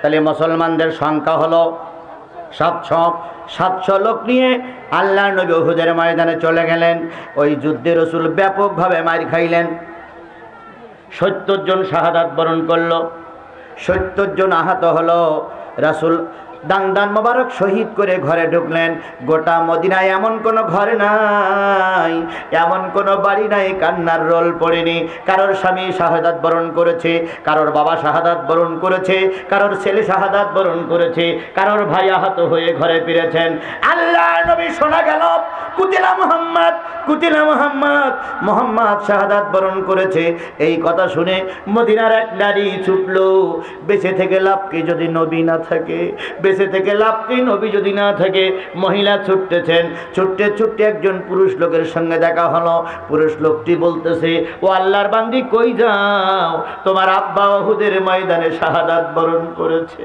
তাহলে মুসলমানদের সংখ্যা হলো 700 লোক নিয়ে আল্লাহর নবী উহুদের ময়দানে চলে গেলেন। ওই যুদ্ধে রাসূল ব্যাপকভাবে মার খাইলেন। 70 জন শাহাদাত বরণ করলো, 70 জন আহত হলো। রাসূল দান মোবারক শহীদ করে ঘরে ঢুকলেন। গোটা মদিনায় এমন কোনো ঘর নাই, এমন কোনো বাড়ি নাই কান্নার রোল পড়েনি। কারোর স্বামী শাহাদাত বরণ করেছে, কারোর বাবা শাহাদাত বরণ করেছে, কারোর ছেলে শাহাদাত বরণ করেছে, কারোর ভাই আহত হয়ে ঘরে ফিরেছেন। আল্লাহর নবী শোনা গেল কুতিলা মুহাম্মদ, কুতিলা মুহাম্মদ, মুহাম্মদ শাহাদাত বরণ করেছে। এই কথা শুনে মদিনার এক নারী ছুটল। বেঁচে থেকে লাভ কি যদি নবী না থাকে, বেঁচে থেকে লাভ কি নবী যদি না থাকে। মহিলা ছুটতেছেন, ছুটতে ছুটতে একজন পুরুষ লোকের সঙ্গে দেখা হলো। পুরুষ লোকটি বলতেছে, ও আল্লাহর বান্দি কই যাও? তোমার আব্বা উহুদের ময়দানে শাহাদাত বরণ করেছে।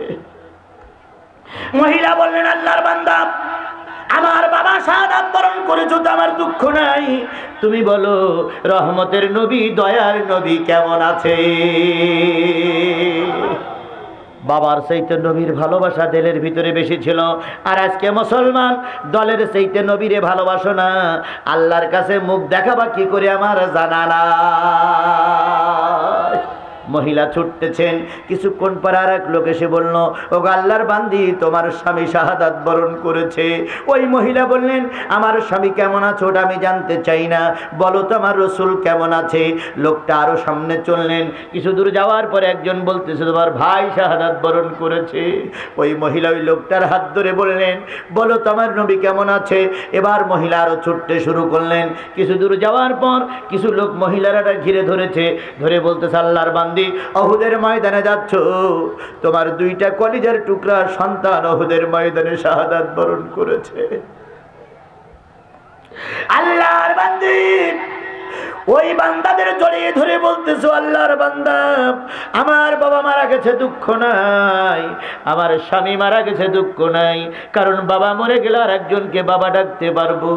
মহিলা বললেন, আল্লাহর বান্দা, আমার বাবা শাহাদাত বরণ করেছে তো আমার দুঃখ নাই। তুমি বলো রহমতের নবী, দয়ার নবী কেমন আছে? বাবার চাইতে নবীর ভালোবাসা দিলের ভিতরে বেশি ছিল। আর আজকে মুসলমান দলের চাইতে নবীরে ভালোবাসো না। আল্লাহর কাছে মুখ দেখাবা কি করে আমার জানা না। মহিলা ছুটতেছেন। কিছুক্ষণ পর আর এক লোক এসে বলল, ও আল্লাহর বান্দি, তোমার স্বামী শাহাদাত বরণ করেছে। ওই মহিলা বললেন, আমার স্বামী কেমন আছে ওটা আমি জানতে চাই না, বলো তো আমার রসুল কেমন আছে। লোকটা আরো সামনে চললেন। কিছু দূর যাওয়ার পরে একজন বলতেছে, তোমার ভাই শাহাদাত বরণ করেছে। ওই মহিলা ওই লোকটার হাত ধরে বললেন, বলো তো আমার নবী কেমন আছে। এবার মহিলা আরো ছুটতে শুরু করলেন। কিছু দূর যাওয়ার পর কিছু লোক মহিলারা ঘিরে ধরেছে, ধরে বলতেছে, আল্লাহর বান্দি, উহুদের ময়দানে যাচ্ছ, তোমার 2টা কলিজার টুকরা সন্তান উহুদের ময়দানে শাহাদাত বরণ করেছে। আল্লাহর বান্দি ওই বান্দাদের জড়িয়ে ধরে বলতেছো, আল্লাহর বান্দা, আমার বাবা মারা গেছে দুঃখ নাই, আমার স্বামী মারা গেছে দুঃখ নাই। কারণ বাবা মরে গেলে আর একজনকে বাবা ডাকতে পারবো,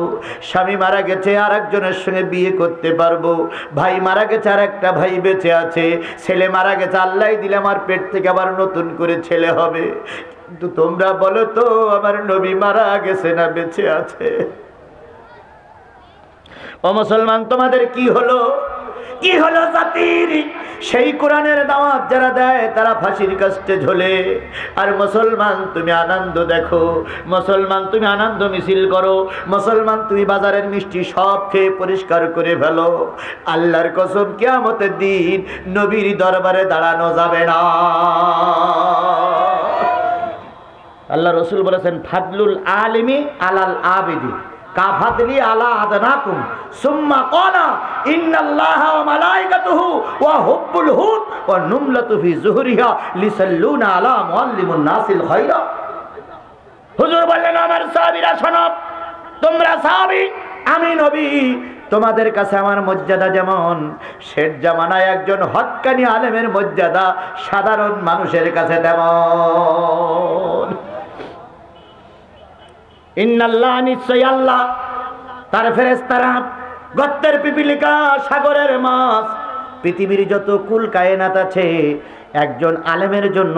স্বামী মারা গেছে আর একজনের সঙ্গে বিয়ে করতে পারবো, ভাই মারা গেছে আর একটা ভাই বেঁচে আছে, ছেলে মারা গেছে আল্লাহ দিলে আমার পেট থেকে আবার নতুন করে ছেলে হবে। কিন্তু তোমরা বলো তো আমার নবী মারা গেছে না বেঁচে আছে? ও মুসলমান, তোমাদের কি হলো? কি হলো জাতির? সেই কোরআনের দাওয়াত যারা দেয় তারা ফাঁসির কাস্টে ঝোলে। আর মুসলমান তুমি আনন্দ দেখো, মুসলমান তুমি আনন্দ মিছিল করো, মুসলমান তুমি বাজারের মিষ্টি সব খেয়ে পরিষ্কার করে ফেলো। আল্লাহর কসম কিয়ামতের দিন নবীর দরবারে দাঁড়ানো যাবে না। আল্লাহ রসুল বলেছেন, ফাদলুল আলিমি আলাল আবিদি কাফাদলি আলা আদনাকুম সুম্মা ক্বালা ইন্নাল্লাহা ওয়া মালাইকাতুহু ওয়া হুব্বুল হুদ ওয়া নুমলাতু ফি যুহরিহা লিসাল্লুনা আলা মুআল্লিমুন নাসিল খায়রা। হুজুর বললেন, আমার সাহাবীরা শোনো, তোমরা সাহাবী, আমি নবী, তোমাদের কাছে আমার মর্যাদা যেমন শেষ জামানায় একজন হক্কানি আলেমের মর্যাদা সাধারণ মানুষের কাছে তেমন। ইন্নাল্লাহ, নিশ্চয় আল্লাহ, তার ফেরেশতারা, গর্তের পিপিলিকা, সাগরের মাছ, পৃথিবীর যত কুল কায়নাত আছে, একজন আলেমের জন্য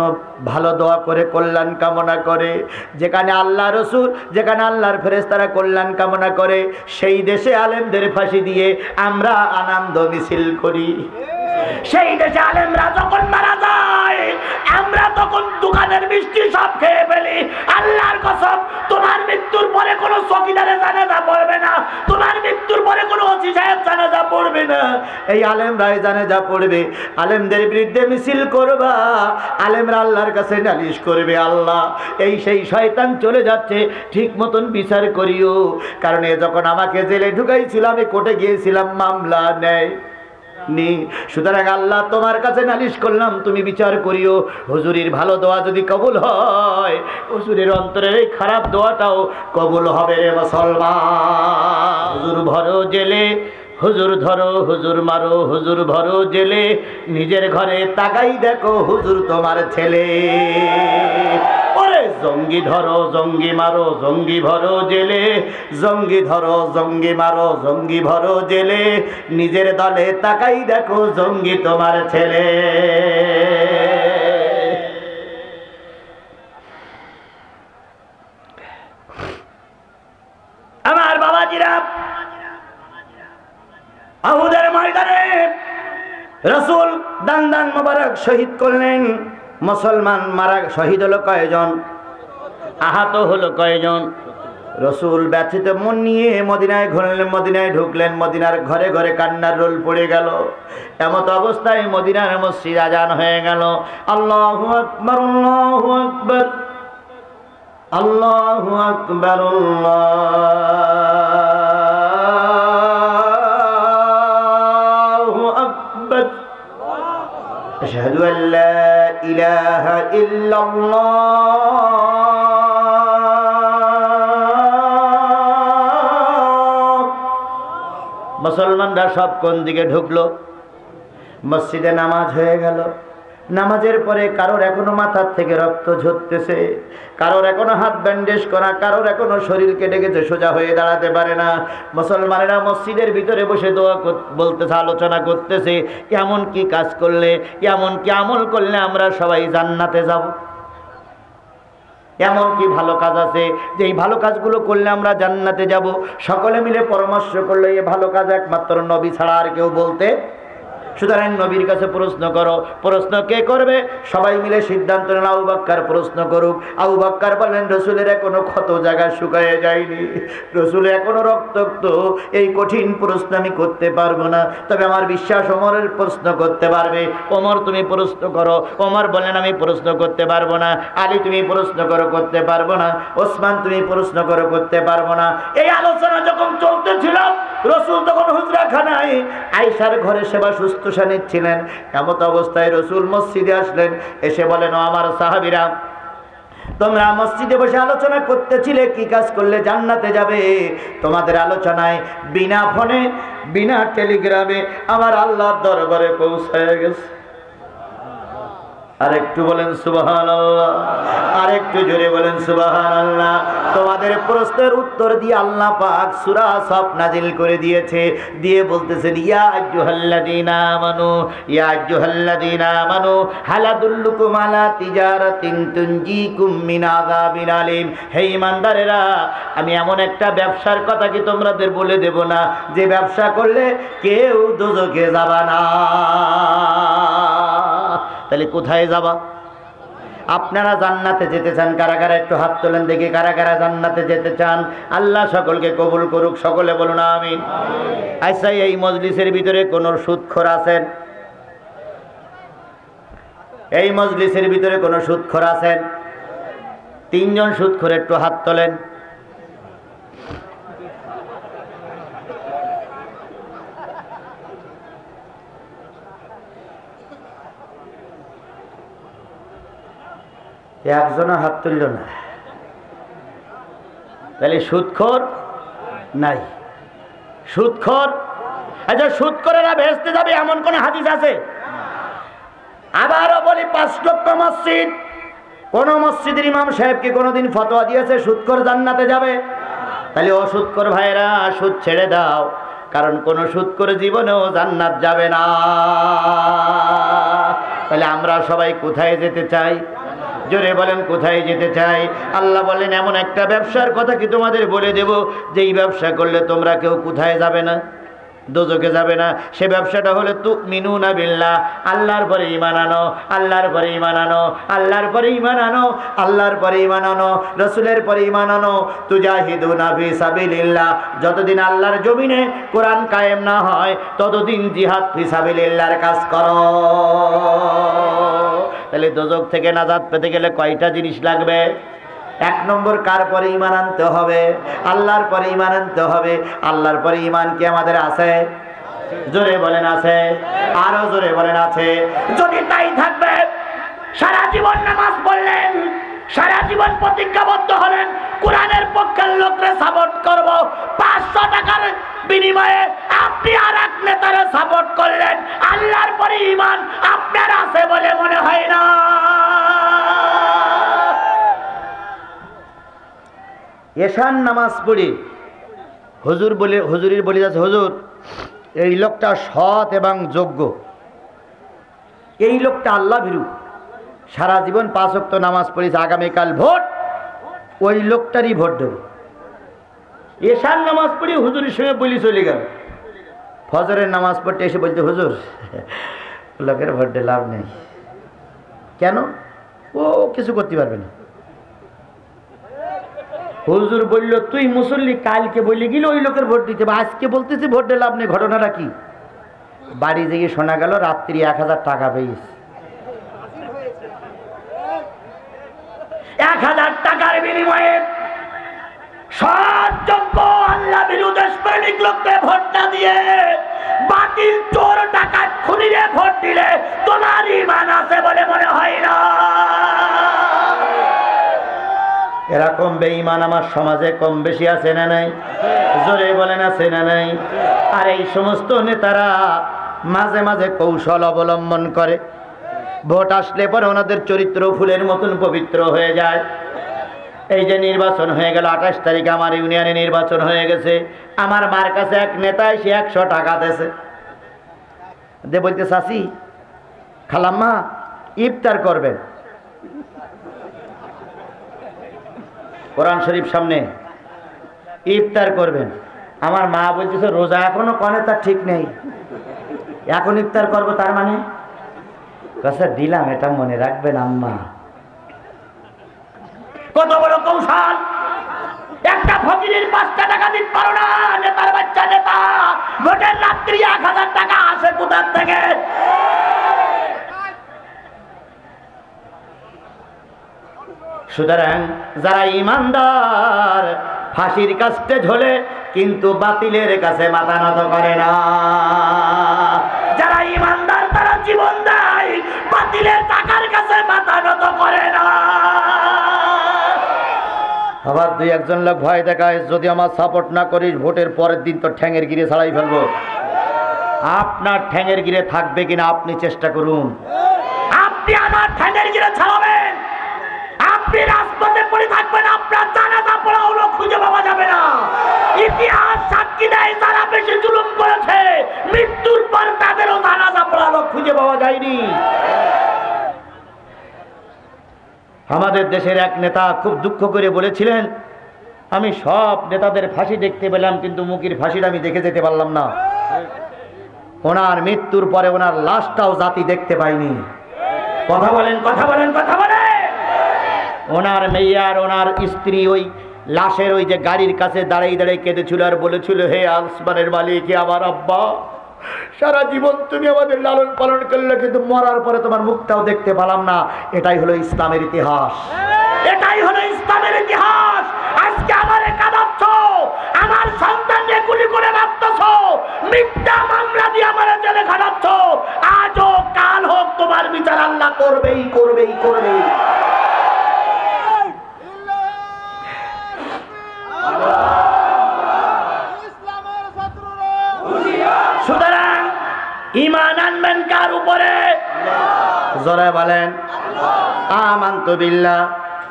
ভালো দোয়া করে কল্যাণ কামনা করে। যেখানে আল্লাহ রসুল, যেখানে আল্লাহর ফেরেশতারা কল্যাণ কামনা করে, সেই দেশে আলেমদের ফাঁসি দিয়ে আমরা আনন্দ মিছিল করি। সেই দেশে আলেমরা যখন মারা যায় আমরা তখন দোকানের মিষ্টি সব খেয়ে ফেলি। আল্লাহর কসম, তোমার মৃত্যুর পরে কোনো চৌকিদারে জানাজা পড়বে না, তোমার মৃত্যুর পরে কোনো ওসি সাহেব জানাজা পড়বে না, এই আলেমরাই জানাজা পড়বে। আলেমদের বিরুদ্ধে মিছিল করবা, আলেমরা আল্লাহর কাছে নালিশ করবে, আল্লাহ এই সেই শয়তান চলে যাচ্ছে, ঠিক মতন বিচার করিও। কারণ এ যখন আমাকে জেলে ঢুকাইছিল আমি কোর্টে গিয়েছিলাম, মামলা নেয় নি, সুতরাং আল্লাহ তোমার কাছে নালিশ করলাম, তুমি বিচার করিও। হুজুরের ভালো দোয়া যদি কবুল হয়, হুজুরের অন্তরের এই খারাপ দোয়াটাও কবুল হবে রে মুসলমান। হুজুর ভরো জেলে, হুজুর ধরো, হুজুর মারো, হুজুর ভরো জেলে, নিজের ঘরে তাকাই দেখো হুজুর তোমার ছেলে। ওরে জঙ্গি ধরো, জঙ্গি মারো, জঙ্গি ভরো জেলে, জঙ্গি ধরো, জঙ্গি মারো, জঙ্গি ভরো জেলে, নিজের দলে তাকাই দেখো জঙ্গি তোমার ছেলে। বাবাজিরা, উহুদের ময়দানে রাসূল দান মোবারক শহীদ করলেন। মুসলমান মারা শহীদ হলো কয়জন, আহত হলো কয়জন? রাসূল ব্যথিত মন নিয়ে মদিনায় ঘুরলেন, মদিনায় ঢুকলেন। মদিনার ঘরে ঘরে কান্নার রোল পড়ে গেল। এমত অবস্থায় মদিনার মসজিদ আজান হয়ে গেল। আল্লাহু আকবার, আল্লাহু আকবার, আল্লাহু আকবার, আল্লাহু আকবার, আশহাদু আল্লা ইলাহা ইল্লাল্লাহ। মুসলমানরা সব কোন দিকে ঢুকলো? মসজিদে নামাজ হয়ে গেল। নামাজের পরে কারোর এখনো মাথার থেকে রক্ত ঝরতেছে, কারোর এখনো হাত ব্যান্ডেজ করা, কারোর এখনো শরীর কেটে গেছে, সোজা হয়ে দাঁড়াতে পারে না। মুসলমানেরা মসজিদের ভিতরে বসে দোয়া বলতেছে, আলোচনা করতেছে, এমন কি কাজ করলে, এমন কি আমল করলে আমরা সবাই জান্নাতে যাব? এমন কি ভালো কাজ আছে যে এই ভালো কাজগুলো করলে আমরা জান্নাতে যাব? সকলে মিলে পরামর্শ করলো, এই ভালো কাজ একমাত্র নবী ছাড়া আর কেউ বলতে। সুতরাং নবীর কাছে প্রশ্ন করো। প্রশ্ন কে করবে? সবাই মিলে সিদ্ধান্ত নিল আবু বকর প্রশ্ন করুক। আবু বকর বলেন, রসুলের এখনো ক্ষত জায়গা শুকায় যায়নি, রসুল এখনো রক্তাক্ত, এই কঠিন প্রশ্ন আমি করতে পারবো না। তবে আমার বিশ্বাস ওমরের প্রশ্ন করতে পারবে। ওমর তুমি প্রশ্ন করো। ওমর বলেন, আমি প্রশ্ন করতে পারবো না। আলী তুমি প্রশ্ন করো, করতে পারবো না। ওসমান তুমি প্রশ্ন করো, করতে পারবো না। এই আলোচনা যখন চলতেছিল, রসুল তখন হুজরাখানায় আয়েশার ঘরে সেবা শুশ্রূষা নিচ্ছিলেন। এমত অবস্থায় রসুল মসজিদে আসলেন। এসে বলেন, ও আমার সাহাবীরা, তোমরা মসজিদে বসে আলোচনা করতেছিলে কি কাজ করলে জান্নাতে যাবে। তোমাদের আলোচনায় বিনা ফোনে, বিনা টেলিগ্রামে আমার আল্লাহর দরবারে পৌঁছায় গেছে। আরেকটু বলেন সুবহানাল্লাহ, আরেকটু জোরে বলেন সুবহানাল্লাহ। তোমাদের প্রশ্নের উত্তর দিয়ে আল্লাহ পাক সূরা সফ নাজিল করে দিয়েছে। দিয়ে বলতেছেন, ইয়া আইয়ুহাল্লাযীনা আমানু, ইয়া আইয়ুহাল্লাযীনা আমানু হাল আদুল্লুকুম আলা তিজারাতিন তুনজিকুম মিন আযাবিন আলীম। হে ঈমানদারেরা, আমি এমন একটা ব্যবসার কথা কি তোমাদের বলে দেব না, যে ব্যবসা করলে কেউ দোজখে যাবে না। তাহলে কোথায় যাবা? আপনারা জান্নাতে যেতে চান? কারা কারা একটু হাত তোলেন দেখি, কারা কারা জান্নাতে যেতে চান? আল্লাহ সকলকে কবুল করুক, সকলে বলুন আমিন। আচ্ছা, এই মজলিসের ভিতরে কোন সুদখোর আছেন? এই মজলিসের ভিতরে কোন সুদখোর আছেন? তিনজন সুদখোর একটু হাত তোলেন। একজনও হাত তুলল না। তাহলে সুদখোর নাই। সুদখোর, আচ্ছা, সুদখোরেরা ভেস্তে যাবে এমন কোন হাদিস আছে? আবারও বলি, 5 লক্ষ মসজিদ, কোন মসজিদের ইমাম সাহেব কি কোনোদিন ফতোয়া দিয়েছে সুদখোর জান্নাতে যাবে? তাহলে ও সুদখোর ভাইরা, সুদ ছেড়ে দাও, কারণ কোন সুদখোর জীবনেও জান্নাত যাবে না। তাহলে আমরা সবাই কোথায় যেতে চাই? জোরে বলেন, কোথায় যেতে চাই? আল্লাহ বলেন, এমন একটা ব্যবসার কথা কি তোমাদের বলে দেব, যে এই ব্যবসা করলে তোমরা কেউ কোথায় যাবে না, দোজখে যাবে না। সে ব্যবসাটা হলো তুমিনুনা বিল্লাহ, আল্লাহর পরে ঈমান আনো, আল্লাহর পরে ঈমান আনো, আল্লাহর পরে ঈমান আনো, আল্লাহর পরে ঈমান আনো, রাসূলের পরে ঈমান আনো। তুজাহিদুনা ফি সাবিলিল্লাহ, যতদিন আল্লাহর জমিনে কোরআন কায়েম না হয় ততদিন জিহাদ ফি সাবিলিল্লাহর কাজ করো। তাহলে দোজখ থেকে নাজাত পেতে গেলে কয়টা জিনিস লাগবে? 1 নম্বর, কার পরে ঈমান আনতে হবে? আল্লাহর পরে ঈমান আনতে হবে। আল্লাহর পরে ঈমান কি আমাদের আছে? জোরে বলেন আছে। আরো জোরে বলেন আছে। যদি তাই থাকবে, সারা জীবন নামাজ পড়লেন, সারা জীবন প্রতিজ্ঞাবদ্ধ হলেন, কোরআনের পক্ষের লোকরে সাপোর্ট করব, 500 টাকার বিনিময়ে আপনি আর এক নেতারে সাপোর্ট করলেন, আল্লাহর পরে ঈমান আপনার আছে বলে মনে হয় না। এশার নামাজ পড়ি হুজুরির বলে যাচ্ছে, হুজুর এই লোকটা সৎ এবং যোগ্য, এই লোকটা আল্লাহ ভীরু, সারা জীবন 5 ওয়াক্ত নামাজ পড়েছে, আগামীকাল ভোট ওই লোকটারই ভোট দেব। এশার নামাজ পড়ি হুজুরের সঙ্গে বলি চলে গেল। ফজরের নামাজ পড়তে এসে বলতে, হুজুর লোকের ভোট দিয়ে লাভ নেই। কেন? ও কিছু করতে পারবে না। হুজুর বলল, তুই মুসল্লি, কালকে বলি গেল ওই লোকের ভোট দিতে, আজকে বলতেছি ভোট দিয়ে লাভ নেই। ঘটনাটা কি? বাড়ি যেয়ে শোনা গেল রাত্রি 1000 টাকা পেয়েছে। 1000 টাকার বিনিময়ে সৎযোগ্য আল্লাহ বিরুদ্ধে প্রেমিক লোককে ভোট না দিয়ে বাতিল চোর ডাকাত খুনিরে ভোট দিলে তোমার ঈমান আছে বলে মনে হয় না। এরকম বেঈমান আমার সমাজে কম বেশি আছে না নাই? জোরে বলেন আছে না নাই? আর এই সমস্ত নেতারা মাঝে মাঝে কৌশল অবলম্বন করে, ভোট আসলে পরে ওনাদের চরিত্র ফুলের মতন পবিত্র হয়ে যায়। এই যে নির্বাচন হয়ে গেল, 28 তারিখে আমার ইউনিয়নে নির্বাচন হয়ে গেছে। আমার মার কাছে এক নেতা এসে 100 টাকা দিয়েছে, দে বলতে, চাচি খালাম্মা ইফতার করবেন। কোরআন শরীফ সামনে, ইফতার করবেন। আমার মা বলতেছে, রোজা এখনো কনে তার ঠিক নেই, এখন ইফতার করবো তার মানে? কাছে দিলাম, এটা মনে রাখবেন আম্মা। কত বড় কৌশল! একটা ফকিরের 5 টাকা দিতে পারো না, নেতার বাচ্চা নেতা। ভোটের রাত্রি 1000 টাকা আসে কোথার থেকে? সুতরাং যারা ইমানদার ফাঁসির কাছে ঝোলে কিন্তু বাতিলের কাছে মাথা নত করে না। যারা ইমানদার তারা জীবন দেয়, বাতিলের টাকার কাছে মাথা নত করে না। আবার 2-1 লোক ভয় দেখায়, যদি আমার সাপোর্ট না করিস ভোটের পরের দিন তো ঠ্যাঙের গিরে ছাড়াই ফেলবো। আপনার ঠ্যাঙের গিরে থাকবে কিনা আপনি চেষ্টা করুন। আপনি আমার ঠ্যাঙের গিরে ছাড়াবেন, আপনি রাজপথে পড়ে থাকবেন, আপনার জানাজা পড়া হলো খুঁজে পাওয়া যাবে না। ইতিহাস সাক্ষী দেয়, যারা বেশি জুলুম করেছে মৃত্যুর পর তাদেরও জানাজা পড়া হলো খুঁজে পাওয়া যায়নি। আমাদের দেশের এক নেতা খুব দুঃখ করে বলেছিলেন, আমি সব নেতাদের ফাঁসি দেখতে পেলাম কিন্তু মুকির ফাঁসিটা আমি দেখে যেতে পারলাম না। ওনার মৃত্যুর পরে ওনার লাশটাও জাতি দেখতে পায়নি। কথা বলেন, কথা বলেন, কথা বলেন। ওনার মেয়ে আর ওনার স্ত্রী ওই লাশের ওই যে গাড়ির কাছে দাঁড়িয়ে দাঁড়িয়ে কেঁদেছিল আর বলেছিল, হে আসমানের মালিক, আমার আব্বা, সারা জীবন তুমি আমাদের লালন পালন করলে কিন্তু মরার পরে তোমার মুখটাও দেখতে পেলাম না। এটাই হলো ইসলামের ইতিহাস, এটাই হলো ইসলামের ইতিহাস। আজকে আমারে কাঁদাচ্ছ, আমার সন্তানকে গুলি করে মারতেছ, মিথ্যা মামলা দিয়ে আমারে জেলে খাটাচ্ছ। আজ হোক কাল হোক তোমার বিচার আল্লাহ করবেই করবেই করবেই। সুতরাং ঈমান আনবেন কার উপরে? জোরে বলেন, আমানতু বিল্লাহ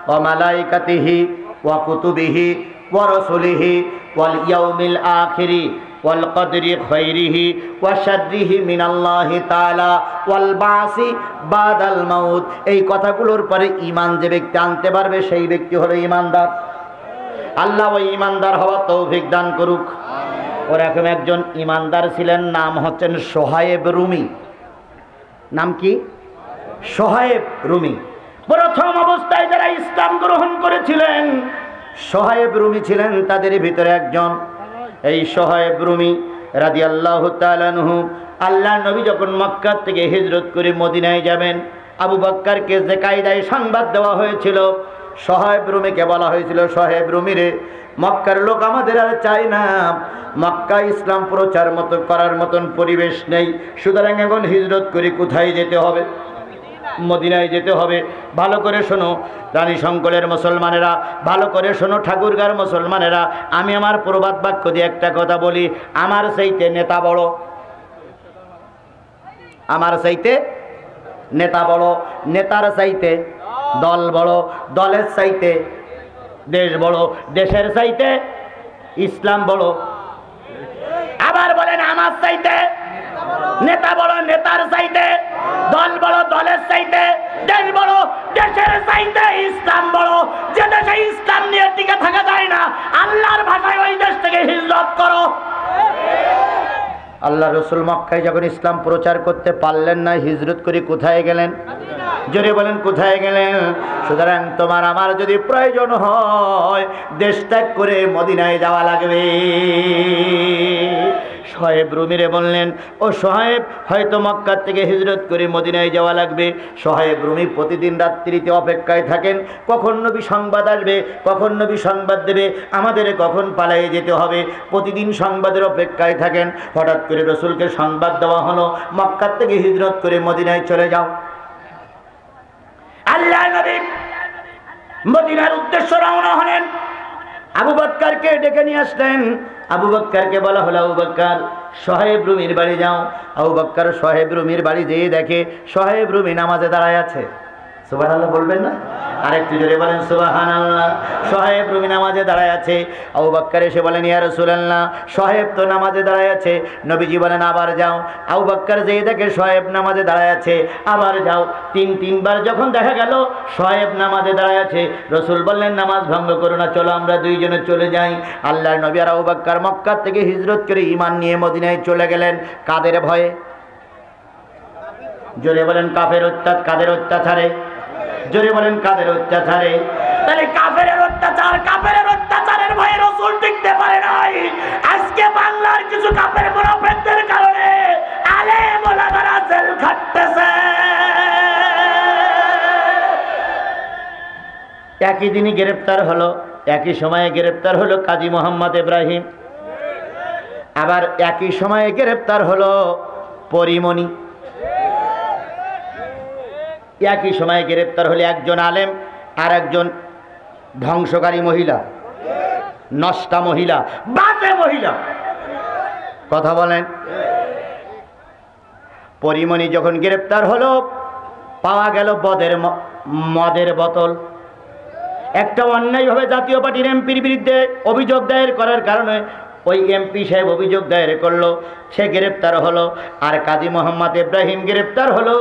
ওয়া মালাইকাতিহি ওয়া কুতুবিহি ওয়া রাসূলিহি ওয়াল ইয়াউমিল আখিরি ওয়াল কদরি খাইরিহি ওয়া শাররিহি মিনাল্লাহি তাআলা ওয়াল বাসি বাদাল মাউত। এই কথাগুলোর পরে ঈমান যে ব্যক্তি আনতে পারবে সেই ব্যক্তি হলো ঈমানদার। আল্লাহ ওই ঈমানদার হওয়ার তৌফিক দান করুক। ওরকম একজন ঈমানদার ছিলেন, নাম হচ্ছেন সোহায়েব রুমি। নাম কি? সোহায়েব রুমি। প্রথম অবস্থায় যারা ইসলাম গ্রহণ করেছিলেন সোহায়েব রুমি ছিলেন তাদের ভিতরে একজন। এই সোহায়েব রুমি রাদিয়াল্লাহু তাআলা আনহু, আল্লাহ নবী যখন মক্কা থেকে হিজরত করে মদিনায় যাবেন, আবু বকরকে যে কায়দায় সংবাদ দেওয়া হয়েছিল, সোহায়েব রুমিকে বলা হয়েছিল, সোহায়েব রুমি রে, মক্কার লোক আমাদের আর চাই না, মক্কা ইসলাম প্রচার মতো করার মতন পরিবেশ নেই, সুতরাং এখন হিজরত করে কোথায় যেতে হবে? মদিনায় যেতে হবে। ভালো করে শোনো রানী শঙ্করের মুসলমানেরা, ভালো করে শোনো ঠাকুরগাঁর মুসলমানেরা, আমি আমার প্রবাদ বাক্য দিয়ে একটা কথা বলি, আমার চাইতে নেতা বড়, আমার চাইতে নেতা বড়, নেতার চাইতে দল বড়, দলের চাইতে দেশ বড়, দেশের চাইতে ইসলাম বড়। আবার বলেন, আমার চাইতে নেতা বড়, নেতার চাইতে দল বড়, দলের চাইতে দেশ বড়, দেশের চাইতে ইসলাম বড়। যে দেশে দেশে ইসলাম নিয়ে টিকে থাকা যায় না, আল্লাহর ভাষায় ওই দেশ থেকে হিজরত করো। আল্লাহ রসুল মক্কায় যখন ইসলাম প্রচার করতে পারলেন না, হিজরত করে কোথায় গেলেন? জোরে বলেন কোথায় গেলেন? সুতরাং তোমার আমার যদি প্রয়োজন হয় দেশ ত্যাগ করে মদিনায় যাওয়া লাগবে। সোহেব রুমিরে বললেন, ও সোহেব, হয়তো মক্কা থেকে হিজরত করে মদিনায় যাওয়া লাগবে। সোহেব রুমি প্রতিদিন রাত্রিতে অপেক্ষায় থাকেন, কখন নবী সংবাদ আসবে, কখন নবী সংবাদ দেবে, আমাদের কখন পালিয়ে যেতে হবে। প্রতিদিন সংবাদের অপেক্ষায় থাকেন। হঠাৎ করে রসুলকে সংবাদ দেওয়া হলো, মক্কা থেকে হিজরত করে মদিনায় চলে যাও। আল্লাহর নবী মদিনার উদ্দেশ্যে রওনা হলেন। আবু বকরকে ডেকে নিয়ে আসলেন। আবু বকরকে বলা হলো, আবু বকর, সোহেব রুমির বাড়ি যাও। আবু বকর সোহেব রুমির বাড়ি যেয়ে দেখে সোহেব রুমি নামাজে দাঁড়ায় আছে। সুবহানাল্লাহ বলবেন না? আরেকটু জোরে বলেন সুবহানাল্লাহ। সোহেব রুমি নামাজে দাঁড়ায় আছে। আবু বকর এসে বলেন, ইয়া রাসূলুল্লাহ, সোহেব তো নামাজে দাঁড়ায় আছে। নবীজি বলেন, আবার যাও। আবু বকর যেয়ে দেখে সোহেব নামাজে দাঁড়ায় আছে, আবার যাও। তিনবার যখন দেখা গেল সোহেব নামাজে দাঁড়ায় আছে, রসুল বললেন, নামাজ ভঙ্গ করো না, চলো আমরা দুইজনে চলে যাই। আল্লাহর নবী আর আবু বকর মক্কা থেকে হিজরত করে ঈমান নিয়ে মদিনায় চলে গেলেন। কাদের ভয়ে? জোরে বলেন কাফের কাদের অত্যাচারে? জোরে বলেন কাদের অত্যাচারে? তাহলে কাফেরের অত্যাচার, কাফেরের অত্যাচারের ভয়ে রাসূল টিকতে পারে নাই। আজকে বাংলার কিছু কাফের মুনাফিকদের কারণে আলেম ওলামারা জেল খাটতেছে। একই দিনই গ্রেফতার হলো, একই সময়ে গ্রেফতার হলো কাজী মোহাম্মদ ইব্রাহিম। আবার একই সময়ে গ্রেফতার হলো পরিমণি। একই সময়ে গ্রেফতার হলে একজন আলেম আর একজন ধ্বংসকারী মহিলা, নষ্টা মহিলা, বাজে মহিলা। কথা বলেন। পরিমণি যখন গ্রেফতার হলো, পাওয়া গেল মদের বোতল। একটা অন্যায়ভাবে জাতীয় পার্টির এমপির বিরুদ্ধে অভিযোগ দায়ের করার কারণে ওই এমপি সাহেব অভিযোগ দায়ের করলো, সে গ্রেপ্তার হলো। আর কাজী মোহাম্মদ ইব্রাহিম গ্রেপ্তার হলো।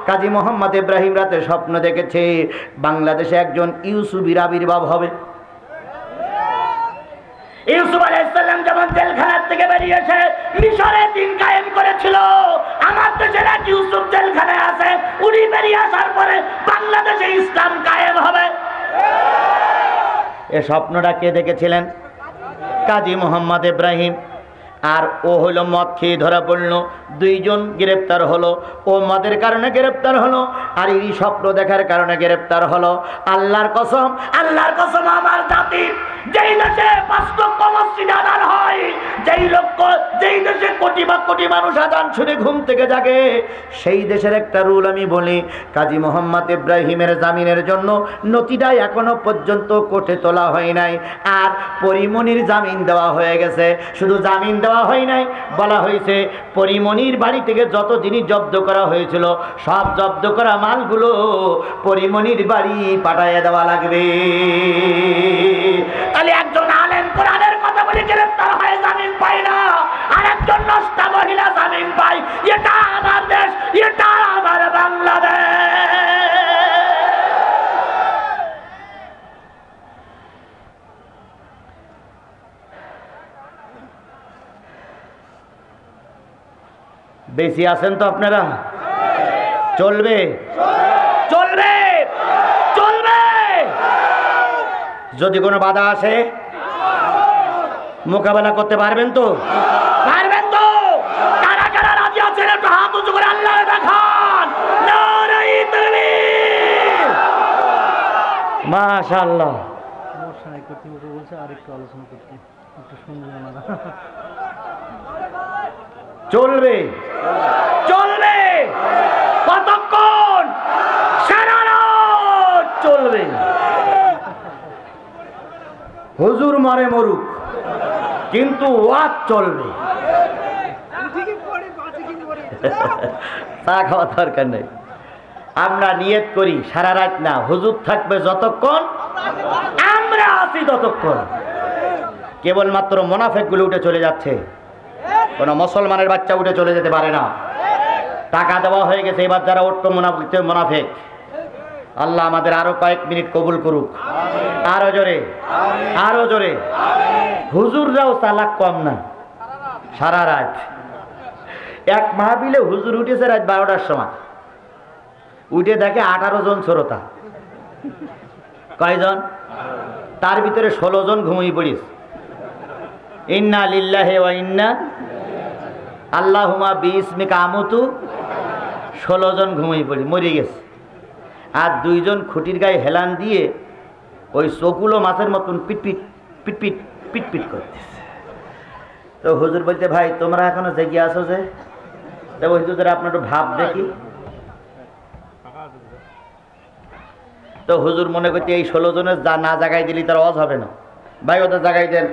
কাজী মোহাম্মদ ইব্রাহিম রাতে স্বপ্ন দেখেছে বাংলাদেশে একজন ইউসুফের আবির্ভাব হবে। ইউসুফ আলাইহিস সালাম যেমন জেলখানা থেকে বেরিয়ে এসে মিশরে দিন কায়েম করেছিল, আমার দেশের এক ইউসুফ জেলখানায় আছে, উনি বেরিয়ে আসার পরে বাংলাদেশে ইসলাম কায়েম হবে। এ স্বপ্নটা কে দেখেছিলেন? কাজী মোহাম্মদ ইব্রাহিম। আর ও হলো মদ খেয়ে ধরা পড়ল, দুইজন গ্রেপ্তার হলো। ও মদের কারণে গ্রেপ্তার হলো, আর এই স্বপ্ন দেখার কারণে গ্রেপ্তার হলো। আল্লাহর কসম, আল্লাহর কসম, আমার জাতি যেই দেশে 5 লক্ষ মসজিদ আযান হয়, যেই দেশে কোটি বা কোটি মানুষ আযান শুনে ঘুম থেকে জাগে, সেই দেশের একটা রুল আমি বলি, কাজী মোহাম্মদ ইব্রাহিমের জামিনের জন্য নথিটা এখনো পর্যন্ত কোর্টে তোলা হয় নাই। আর পরিমণির জামিন দেওয়া হয়ে গেছে। শুধু জামিন দেওয়া হয় নাই, বলা হয়েছে পরিমণির বাড়ি থেকে যত জিনিস জব্দ করা হয়েছিল সব জব্দ করা মালগুলো পরিমণির বাড়ি পাঠাইয়া দেওয়া লাগবে। তাহলে একজন আলেম কোরআনের কথা বলে গ্রেফতার হয়, জামিন পায় না, আর একজন নষ্টা মহিলা জামিন পায়। এটা আমার দেশ, এটা আমার বাংলাদেশ। বেশি আছেন তো আপনারা? চলবে, চলবে, চলবে। যদি কোনো বাধা আসে মোকাবেলা করতে পারবেন তো? পারবেন তো? কারা কারা রাজি আছেন একটু হাত উঁচু করে আল্লাহ দেখান। নারায়ে তাকবীর। মাশাআল্লাহ। মশাই কর্তৃপক্ষ বলছে আরেকটু আলোচনা করতে, একটু শুনবেন না? চলবে, চলবে। কতক্ষণ? সারা রাত চলবে। হুজুর মরে মরুক, কিন্তু ওয়াজ চলবে। চা খাওয়া দরকার নেই। আমরা নিয়ত করি সারা রাত না, হুজুর থাকবে যতক্ষণ, আমরা আছি ততক্ষণ। কেবলমাত্র মুনাফিকগুলো উঠে চলে যাচ্ছে, কোন মুসলমানের বাচ্চা উঠে চলে যেতে পারে না। টাকা দেওয়া হয়ে গেছে, এবার যারা উঠতো মুনাফিক, আল্লাহ আমাদের আরো কয়েক মিনিট কবুল করুক। আরো জোরে, আরো জোরে। হুজুররাও চালাক কম না। সারা রাত এক মাহফিলে হুজুর উঠেছে রাত 12টার সময়, উঠে দেখে 18 জন শ্রোতা। কয়জন? তার ভিতরে 16 জন ঘুমিয়ে পড়িস। ইন্না লিল্লাহি ওয়া ইন্না আল্লাহুম্মা বিইসমিকা আমুতু। 16 জন ঘুমিয়ে পড়ি, মরে গেছে। আর 2 জন খুঁটির গায়ে হেলান দিয়ে ওই চকুলো মাছের মতন পিটপিট পিটপিট পিটপিট করতেছে। তো হুজুর বলতে, ভাই তোমরা এখনো জেগে আছো যে? তো ওই হুজুর আপনার একটু ভাব দেখি। তো হুজুর মনে করতে এই 16 জনের যা না জাগাই দিলি তার ওয়াজ হবে না। ভাই ওদের জাগাই দেন,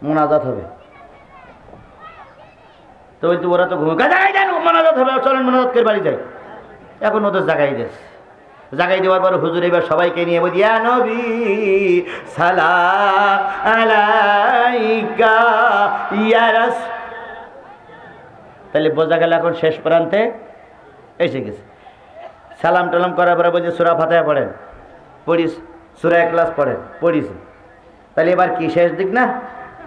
মোনাজাত হবে। তো ওই তো ওরা তো ঘুমে, জাগাই দেন, মোনাজাত হবে, চলেন মোনাজাত করে বাড়ি যাই। এখন ওদের জাগাই দেশ। জাগাই দেওয়ার পর হুজুর এবার সবাইকে নিয়ে বলি, ইয়া নবী সালাম আলাইকা ইয়া রাসূল। তাহলে বোঝা গেল এখন শেষ প্রান্তে এসে গেছে। সালাম টালাম করার পরে বলছে সূরা ফাতিহা পড়েন। পড়িস। সূরা ইখলাস পড়েন। পড়িস। তাহলে এবার কি শেষ দিক না?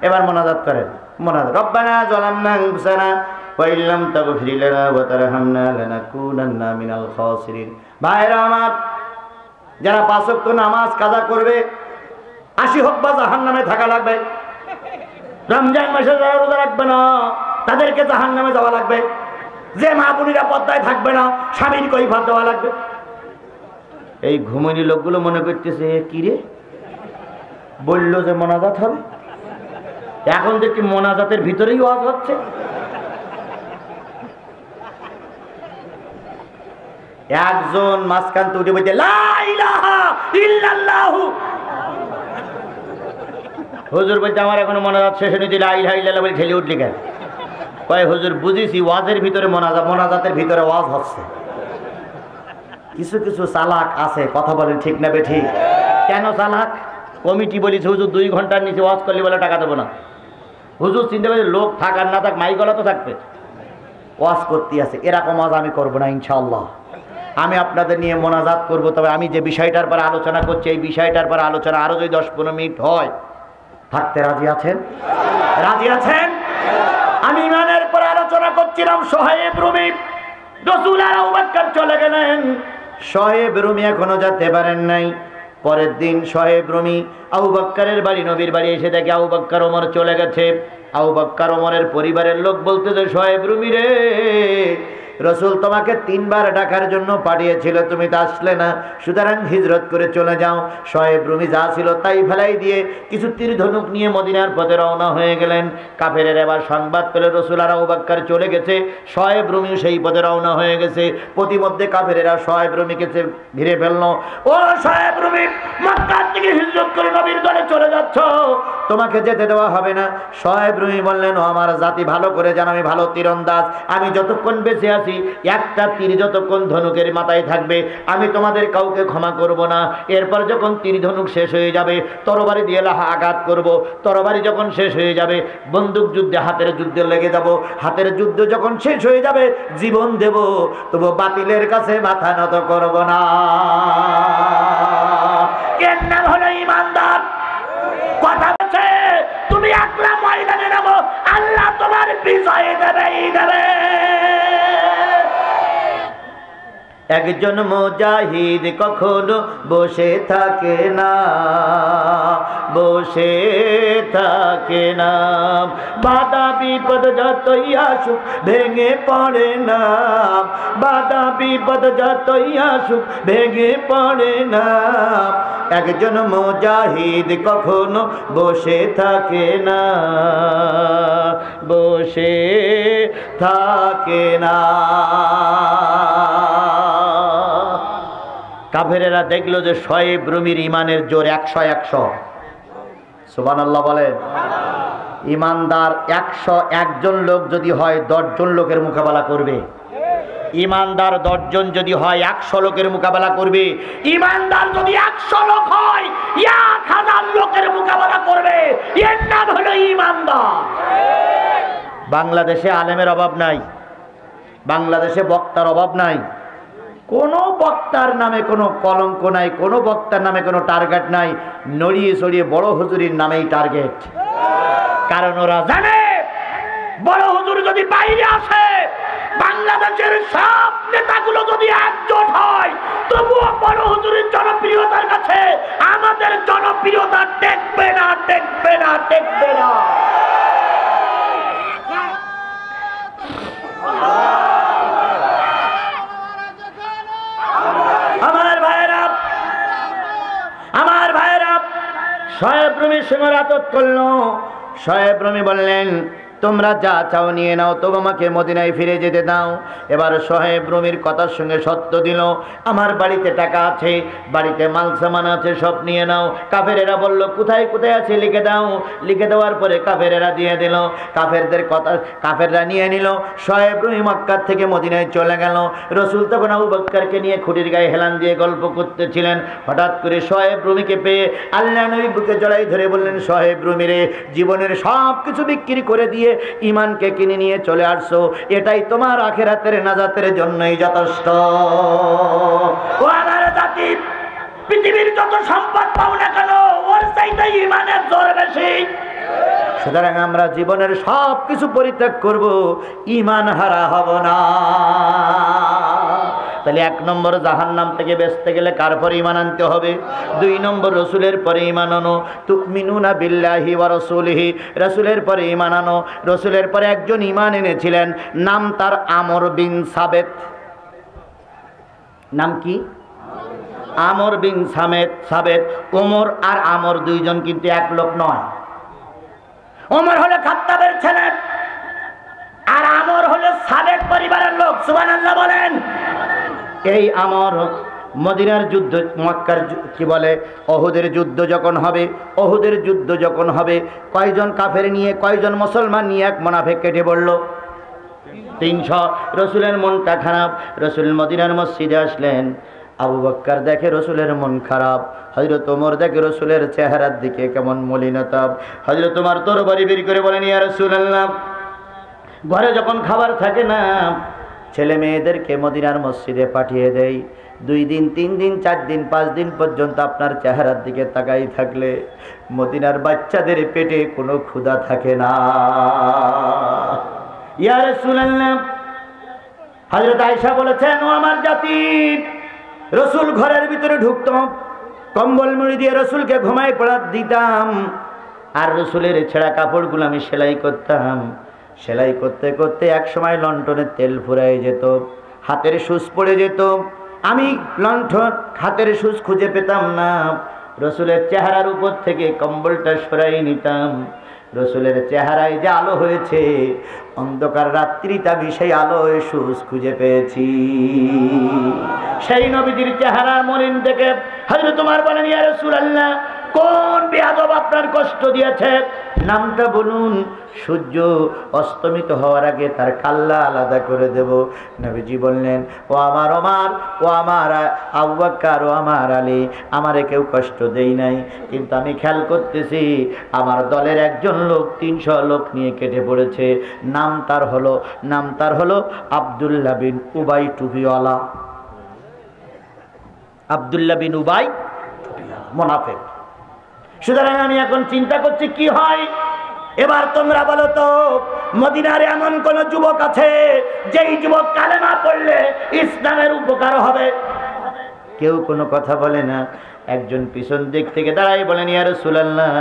এবার মোনাজাত করেন। মোনাজাত, রব্বানা যালামনা আনফুসানা ওয়া ইল্লাম তাগফির লানা ওয়া তারহামনা লানাকুনান্না মিনাল খাসিরিন। ভাইরা আমার, যারা 5 ওয়াক্ত নামাজ কাজা করবে, 80 হোক বা জাহান্নামে থাকা লাগবে। রমজান মাসে যারা রোজা রাখবে না তাদেরকে জাহান্নামে যাওয়া লাগবে। যে মা বোনেরা পর্দায় থাকবে না স্বামীর কৈফিয়ত দেওয়া লাগবে। এই ঘুমনি লোকগুলো মনে করতেছে কি রে, বললো যে মোনাজাত হবে, এখন দেখি মোনাজাতের ভিতরেই ওয়াজ হচ্ছে। একজন মাঝখান থেকে উঠে বলছে লা ইলাহা ইল্লাল্লাহু। হুজুর বলছে আমার এখনো মোনাজাত শেষ হয়নি, লা ইলাহা ইল্লাল্লাহ বলে ঠেলে উঠলি কেন? কয় হুজুর বুঝেছি ওয়াজের ভিতরে মোনাজাত, মোনাজাতের ভিতরে ওয়াজ হচ্ছে। কিছু কিছু চালাক আছে, কথা বলেন ঠিক না বে ঠিক? কেন চালাক? কমিটি বলেছে হুজুর 2 ঘন্টার নিচে ওয়াজ করলে বলে টাকা দেবো না। হুজুর চিন্তা করে লোক থাক আর না থাক মাইকলা তো থাকবে, ওয়াজ করতে আছে। এরকম ওয়াজ আমি করবো না ইনশাআল্লাহ। আমি আপনাদের নিয়ে মোনাজাত করব। তবে আমি যে বিষয়টার পর আলোচনা করছি এই বিষয়টার পর আলোচনা আরো যদি 10-15 মিনিট হয়, থাকতে রাজি আছেন? রাজি আছেন? আমি ইমানের পর আলোচনা করছিলাম। সোহেব রুমি, রাসূল আর আবু বকর চলে গেলেন, সোহেব রুমি এখনো যেতে পারেন নাই। পরের দিন সোহেব রুমি আবু বকরের বাড়ি, নবীর বাড়ি এসে দেখে আবু বকর ওমর চলে গেছে। আবু বকর ওমরের পরিবারের লোক বলতেছে, সোহেব রুমি রে, রাসূল তোমাকে 3 বার ডাকার জন্য পাঠিয়েছিল, তুমি তো আসলে না, সুতরাং হিজরত করে চলে যাও। সোহেব রুমি যা ছিল তাই ফেলাই দিয়ে কিছু তীর ধনুক নিয়ে মদিনার পথে রওনা হয়ে গেলেন। কাফেরের এবার সংবাদ পেলে রাসূল আর আবু বকর চলে গেছে, সোহেব রুমিও সেই পথে রওনা হয়ে গেছে। প্রতিমধ্যে কাফেরেরা সোহেব রুমিকে ঘিরে ফেললো। ও সোহেব রুমি, মক্কা থেকে হিজরত করে নবীর দলে চলে যাচ্ছ, তোমাকে যেতে দেওয়া হবে না। সোহেব রুমি বললেন, ও আমার জাতি ভালো করে জানো আমি ভালো তীরন্দাজ, আমি যতক্ষণ বেঁচে আছি একটা তীর যতক্ষণ ধনুকের মাথায় থাকবে আমি তোমাদের কাউকে ক্ষমা করব না। এরপর যখন তীর ধনুক শেষ হয়ে যাবে তরবারি দিয়ে আঘাত করব, তরবারি যখন শেষ হয়ে যাবে বন্দুক যুদ্ধে হাতের যুদ্ধে লেগে যাব, হাতের যুদ্ধ যখন শেষ হয়ে যাবে জীবন দেব, তবু বাতিলের কাছে মাথা নত করব না। এর নাম হলো ইমানদার। কথা বলছে তুমি একলা ময়দানে নামো, আল্লাহ তোমার বিজয় দেবেই দেবে। একজন মুজাহিদ কখনো বসে থাকে না, বসে থাকে না, বাধা বিপদ যতই আসুক ভেঙে পড়ে না, বাধা বিপদ যতই আসুক ভেঙে পড়ে না। একজন মুজাহিদ কখনো বসে থাকে না, বসে থাকে না। কাফেরেরা দেখলো যে সোহেব রুমির ইমানের জোর 100 সুবহানাল্লাহ বলেন। ইমানদার 101 জন লোক যদি হয় 10 জন লোকের মোকাবেলা করবে। ইমানদার 10 জন যদি হয় 100 লোকের মোকাবেলা করবে। ইমানদার যদি 100 লোক হয় 1000 লোকের মোকাবেলা করবে। এর নাম হলো ইমানদার। বাংলাদেশে আলেমের অভাব নাই, বাংলাদেশে বক্তার অভাব নাই, কোনো বক্তার নামে কোনো কলঙ্ক নাই, কোনো বক্তার নামে কোনো টার্গেট নাই, নড়িয়ে চড়িয়ে বড় হুজুরের নামেই টার্গেট। কারণ ওরা জানে বড় হুজুর যদি বাইরে আসে, বাংলাদেশের সব নেতাগুলো যদি একজোট হয়, তবুও বড় হুজুরের জনপ্রিয়তার কাছে আমাদের জনপ্রিয়তা টেকবে না, টেকবে না, টেকবে না। আমার ভাইয়েরা শোয়েব রুমি সঙ্গে আতত করলো। শোয়েব রুমি বললেন, তোমরা যা চাও নিয়ে নাও, তবু আমাকে মদিনায় ফিরে যেতে দাও। এবার শোয়েব রুমির কথার সঙ্গে সত্য দিল, আমার বাড়িতে টাকা আছে, বাড়িতে মাল সামান আছে, সব নিয়ে নাও। কাফেরেরা বলল, কোথায় কোথায় আছে লিখে দাও। লিখে দেওয়ার পরে কাফেরেরা দিয়ে দিল। কাফেরদের কথা কাফেররা নিয়ে নিল। শোয়েব রুমি মক্কা থেকে মদিনায় চলে গেল। রসুল তখন আবু বকরকে নিয়ে খুঁটির গায়ে হেলান দিয়ে গল্প করতেছিলেন। হঠাৎ করে শোয়েব রুমিকে পেয়ে আল্লাহ নবী বুকে জড়াই ধরে বললেন, শোয়েব রুমি রে, জীবনের সব কিছু বিক্রি করে দিয়ে ঈমানকে কিনে নিয়ে চলে আসছো, এটাই তোমার আখিরাতের নাজাতের জন্যই যথেষ্ট। ও আমার জাতি, পৃথিবীর যত সম্পদ পাও না কেন, ওর চাইতে ঈমানের জোর বেশি। সুতরাং আমরা জীবনের সব কিছু পরিত্যাগ করব, ঈমান হারা হব না। তাহলে 1 নম্বর জাহান্নাম থেকে বাঁচতে গেলে কার পরে ঈমান আনতে হবে? 2 নম্বর রসুলের পরে ঈমান আনো। তুমিনুনা বিল্লাহি ওয়া রাসূলিহি, রসুলের পরে ঈমান আনো। রসুলের পরে একজন ঈমান এনেছিলেন, নাম তার আমর বিন সাবেত। নাম কি? আমর বিন সাবেত। ওমর আর আমর দুইজন কিন্তু এক লোক নয়। ওমর হলো খাত্তাবের ছেলে, আর আমর হলো সাবেত পরিবারের লোক। সুবহানাল্লাহ বলেন। এই আমর মদিনার যুদ্ধ, মক্কার কি বলে, ওহুদের যুদ্ধ যখন হবে, ওহুদের যুদ্ধ যখন হবে, কয়জন কাফের নিয়ে, কয়জন মুসলমান নিয়ে এক মুনাফিক কেটে পড়ল? 300। রসুলের মনটা খারাপ। রসুল মদিনার মসজিদে আসলেন। আবু বকর দেখে রসুলের মন খারাপ। হযরত ওমর দেখে রসুলের চেহারার দিকে কেমন মলিনতা। হযরত ওমর তরবারি বের করে বলেন, ইয়া রাসূলুল্লাহ, ঘরে যখন খাবার থাকে না, ছেলে মেয়েদেরকে মদিনার মসজিদে পাঠিয়ে দেয়। 2 দিন 3 দিন 4 দিন 5 দিন পর্যন্ত আপনার চেহারার দিকে তাকাই থাকলে মদিনার বাচ্চাদের পেটে কোনো ক্ষুধা থাকে না। ইয়া রাসূলুল্লাহ, হযরত আয়েশা বলেছেন, ও আমার জাতি, রসুল ঘরের ভিতরে ঢুকতো, কম্বল মুড়ি দিয়ে রসুলকে ঘুমায় পড়া দিতাম, আর রসুলের ছেঁড়া কাপড়গুলো আমি সেলাই করতাম। সেলাই করতে করতে এক সময় লণ্ঠনের তেল ফুরায় যেত, হাতের সুচ পড়ে যেত। আমি লণ্ঠন হাতের সুচ খুঁজে পেতাম না। রসুলের চেহারার উপর থেকে কম্বলটা সরাই নিতাম। রসুলের চেহারায় যে আলো হয়েছে, অন্ধকার রাত্রিতে আমি সেই আলোয় সুচ খুঁজে পেয়েছি। সেই নবীজির চেহারা মলিন থেকে হযরত ওমর বলেন, ইয়া রাসূলুল্লাহ, কোন বেয়াদব আপনার কষ্ট দিয়েছে? নামটা বলুন, সূর্য অস্তমিত হওয়ার আগে তার কাল্লা আলাদা করে দেব। নবীজি বললেন, ও আমার ওমর, ও আমার আবু বকর, ও আমার আলী, আমারে কেউ কষ্ট দেই নাই, কিন্তু আমি খেয়াল করতেছি আমার দলের একজন লোক 300 লোক নিয়ে কেটে পড়েছে। নাম তার হলো আব্দুল্লাহ বিন উবাই টুপিওয়ালা। আব্দুল্লাহ বিন উবাই মুনাফিক। সুতরাং আমি এখন চিন্তা করছি কি হয়। এবার তোমরা বলো তো, মদিনার এমন কোন যুবক আছে যেই যুবক কালেমা পড়লে ইসলামের উপকার হবে? কেউ কোনো কথা বলে না। একজন পিছন দিক থেকে দাঁড়াই বলেন, ইয়া রাসূলুল্লাহ,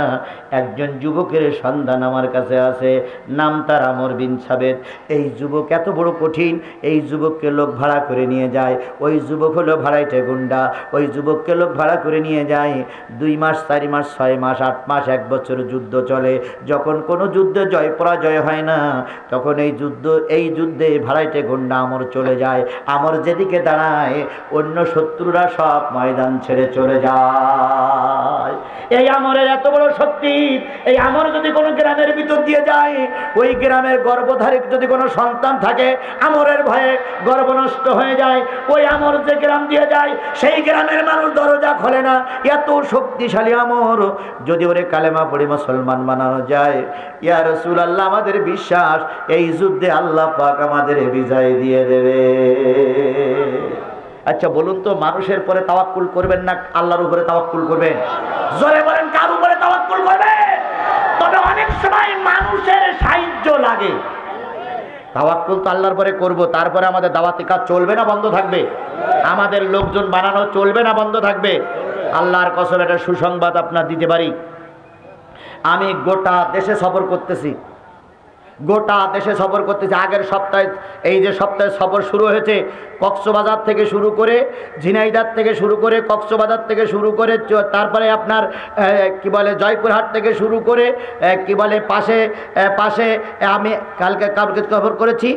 একজন যুবকের সন্ধান আমার কাছে আছে, নাম তার আমর বিন সাবেত। এই যুবক এত বড় কঠিন, এই যুবককে লোক ভাড়া করে নিয়ে যায়। ওই যুবক হলো ভাড়াইটে গুন্ডা। ওই যুবককে লোক ভাড়া করে নিয়ে যায়। 2 মাস 4 মাস 6 মাস 8 মাস 1 বছর যুদ্ধ চলে। যখন কোনো যুদ্ধে জয় পরাজয় হয় না, তখন এই যুদ্ধে ভাড়াইটে গুন্ডা আমর চলে যায়। আমর যেদিকে দাঁড়ায়, অন্য শত্রুরা সব ময়দান ছেড়ে চলে যায়। এই আমরের এত বড় শক্তি। এই আমর যদি কোনো গ্রামের ভিতর দিয়ে যায়, ওই গ্রামের গর্ভধারী যদি কোনো সন্তান থাকে, আমরের ভয়ে গর্ভ নষ্ট হয়ে যায়। ওই আমর যে গ্রাম দিয়ে যায়, সেই গ্রামের মানুষ দরজা খোলে না। এত শক্তিশালী আমর। যদি ওরে কালেমা পড়ে মুসলমান বানানো যায়, ইয়া রাসূলুল্লাহ, আমাদের বিশ্বাস এই যুদ্ধে আল্লাহ পাক আমাদের বিজয় দিয়ে দেবে। আচ্ছা বলুন তো, মানুষের পরে তাওয়াক্কুল করবেন না আল্লাহর উপরে তাওয়াক্কুল করবেন? জোরে বলেন, কার উপরে তাওয়াক্কুল করবেন? তবে অনেক সময় মানুষের সাহায্য লাগে। তাওয়াক্কুল তো আল্লাহর পরে করব, তারপরে আমাদের দাওয়াতি কাজ চলবে না বন্ধ থাকবে? আমাদের লোকজন বানানো চলবে না বন্ধ থাকবে? আল্লাহর কসম একটা সুসংবাদ আপনার দিতে পারি, আমি গোটা দেশে সফর করতেছি, গোটা দেশে সফর করতেছি। আগের সপ্তাহে, এই যে সপ্তাহে সফর শুরু হয়েছে, কক্সবাজার থেকে শুরু করে, ঝিনাইদহ থেকে শুরু করে, কক্সবাজার থেকে শুরু করে, তারপরে আপনার কি বলে জয়পুরহাট থেকে শুরু করে, কি বলে পাশে আমি কালকে সফর করেছি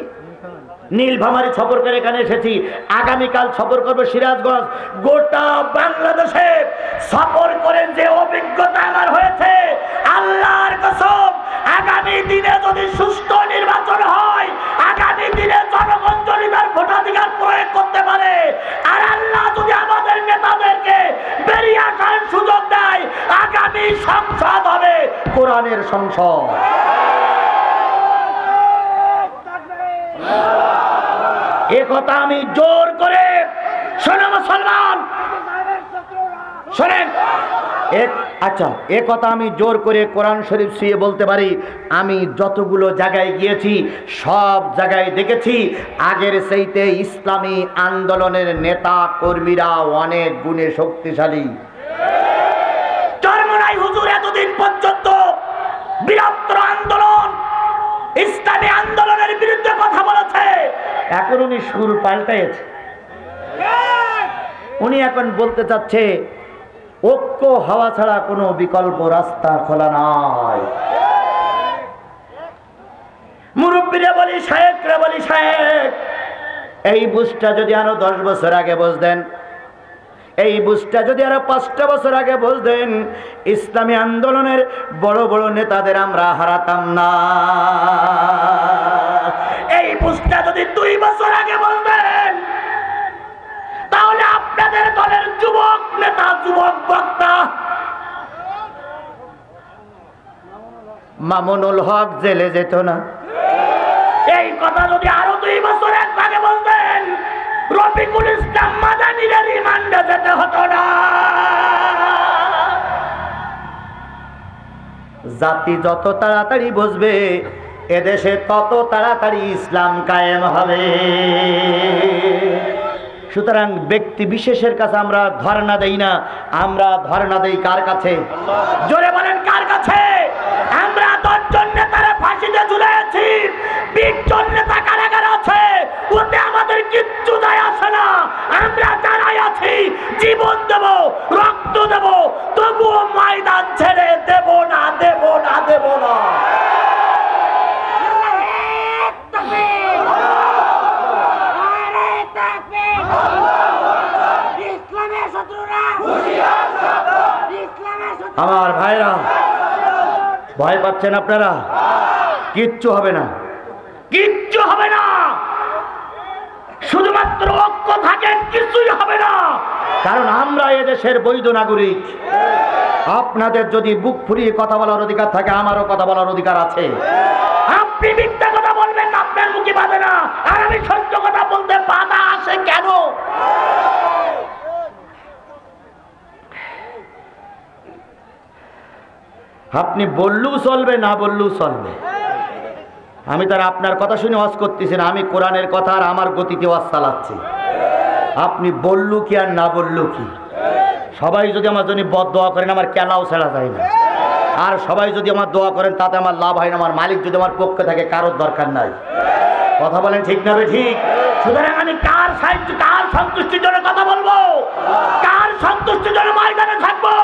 নীলফামারী সফর করে এখানে এসেছি। আগামীকাল সফর করবো সিরাজগঞ্জ। গোটা বাংলাদেশে সফর করে যে অভিজ্ঞতা আমার হয়েছে, আল্লাহর কসম, আগামী দিনে যদি সুষ্ঠু নির্বাচন হয়, আগামী দিনে জনগণ যদি তার ভোটাধিকার প্রয়োগ করতে পারে, আর আল্লাহ যদি আমাদের নেতাদেরকে বেরিয়ে আসার সুযোগ দেয়, আগামী সংসদ হবে কোরআনের সংসদ। এ কথা আমি জোর করে, শোনো মুসলমান শোনেন, আচ্ছা এ কথা আমি জোর করে কোরআন শরীফ ছুঁয়ে বলতে পারি, আমি যতগুলো জায়গায় গিয়েছি সব জায়গায় দেখেছি আগের চাইতে ইসলামী আন্দোলনের নেতা কর্মীরা অনেক গুণে শক্তিশালী। চরমোনাই হুজুর এতদিন পর্যন্ত বৃহত্তর আন্দোলন, ইসলামী আন্দোলনের বিরুদ্ধে কথা বলেছে, এখন উনি সুর পাল্টাইছে। উনি এখন বলতে চাচ্ছে ঐক্য হওয়া ছাড়া কোনো বিকল্প রাস্তা খোলা নাই। মুরব্বীরা বলি, শায়েখরা বলি, শায়েখ এই বুঝটা যদি আরো 10 বছর আগে বুঝতেন, এই বুঝটা যদি আরো 5টা বছর আগে বুঝতেন, ইসলামী আন্দোলনের বড় বড় নেতাদের আমরা হারাতাম না। এই বুঝটা যদি 2 বছর আগে বুঝতেন, তাহলে আপনাদের দলের যুবক নেতা, যুবক বক্তা মামুনুল হক জেলে যেত না। এই কথা যদি আরো 2 বছর আগে বলতেন, রফিকুল ইসলাম মাদানির রিমান্ডে যেতে হতো না। জাতি যত তাড়াতাড়ি বুঝবে, এদেশে তত তাড়াতাড়ি ইসলাম কায়েম হবে। সুতরাং ব্যক্তি বিশেষের কাছে আমরা ধর্ণা দেই না, আমরা ধর্ণা দেই কার কাছে? জোরে বলেন, কার কাছে? আমরা 10 জন নেতারা ফাঁসিতে ঝুলেছি, 20 জন নেতা কারাগারে আছে, ওতে আমাদের কিচ্ছু যায় আসে না। আমরা যারাই আছি জীবন দেব, রক্ত দেব, তবুও ময়দান ছেড়ে দেব না, দেব না, দেব না। আমার ভাইরা, ভয় পাচ্ছেন আপনারা? কিচ্ছু হবে না, কিচ্ছু হবে না, শুধুমাত্র ঐক্য থাকেন, কিছুই হবে না। কারণ আমরা এদেশের বৈধ নাগরিক। আপনাদের যদি বুক ফুরিয়ে কথা বলার অধিকার থাকে, আমারও কথা বলার অধিকার আছে। আপনি মিথ্যা কথা বলবেন, আপনার মুখে বাঁধে না, আর আমি সত্য কথা বলতে বাধা আসে কেন? আপনি বললেও চলবে, না বললেও চলবে। আমি তার আপনার কথা শুনে ওয়াজ করতেছি না, আমি কোরআনের কথা আর আমার গতিতে ওয়াজ চালাচ্ছি। আপনি বললু কি আর না বললু কি, সবাই যদি আমার জন্য বদদোয়া করেন, আমার কেলাও ছাড়া যায় না। আর সবাই যদি আমার দোয়া করেন, তাতে আমার লাভ হয় না। আমার মালিক যদি আমার পক্ষে থাকে, কারোর দরকার নাই। কথা বলেন ঠিক না ঠিক? সুতরাং আমি কার সাহায্য, কার সন্তুষ্টির জন্য কথা বলবো, কার সন্তুষ্টির জন্য ময়দানে থাকবো,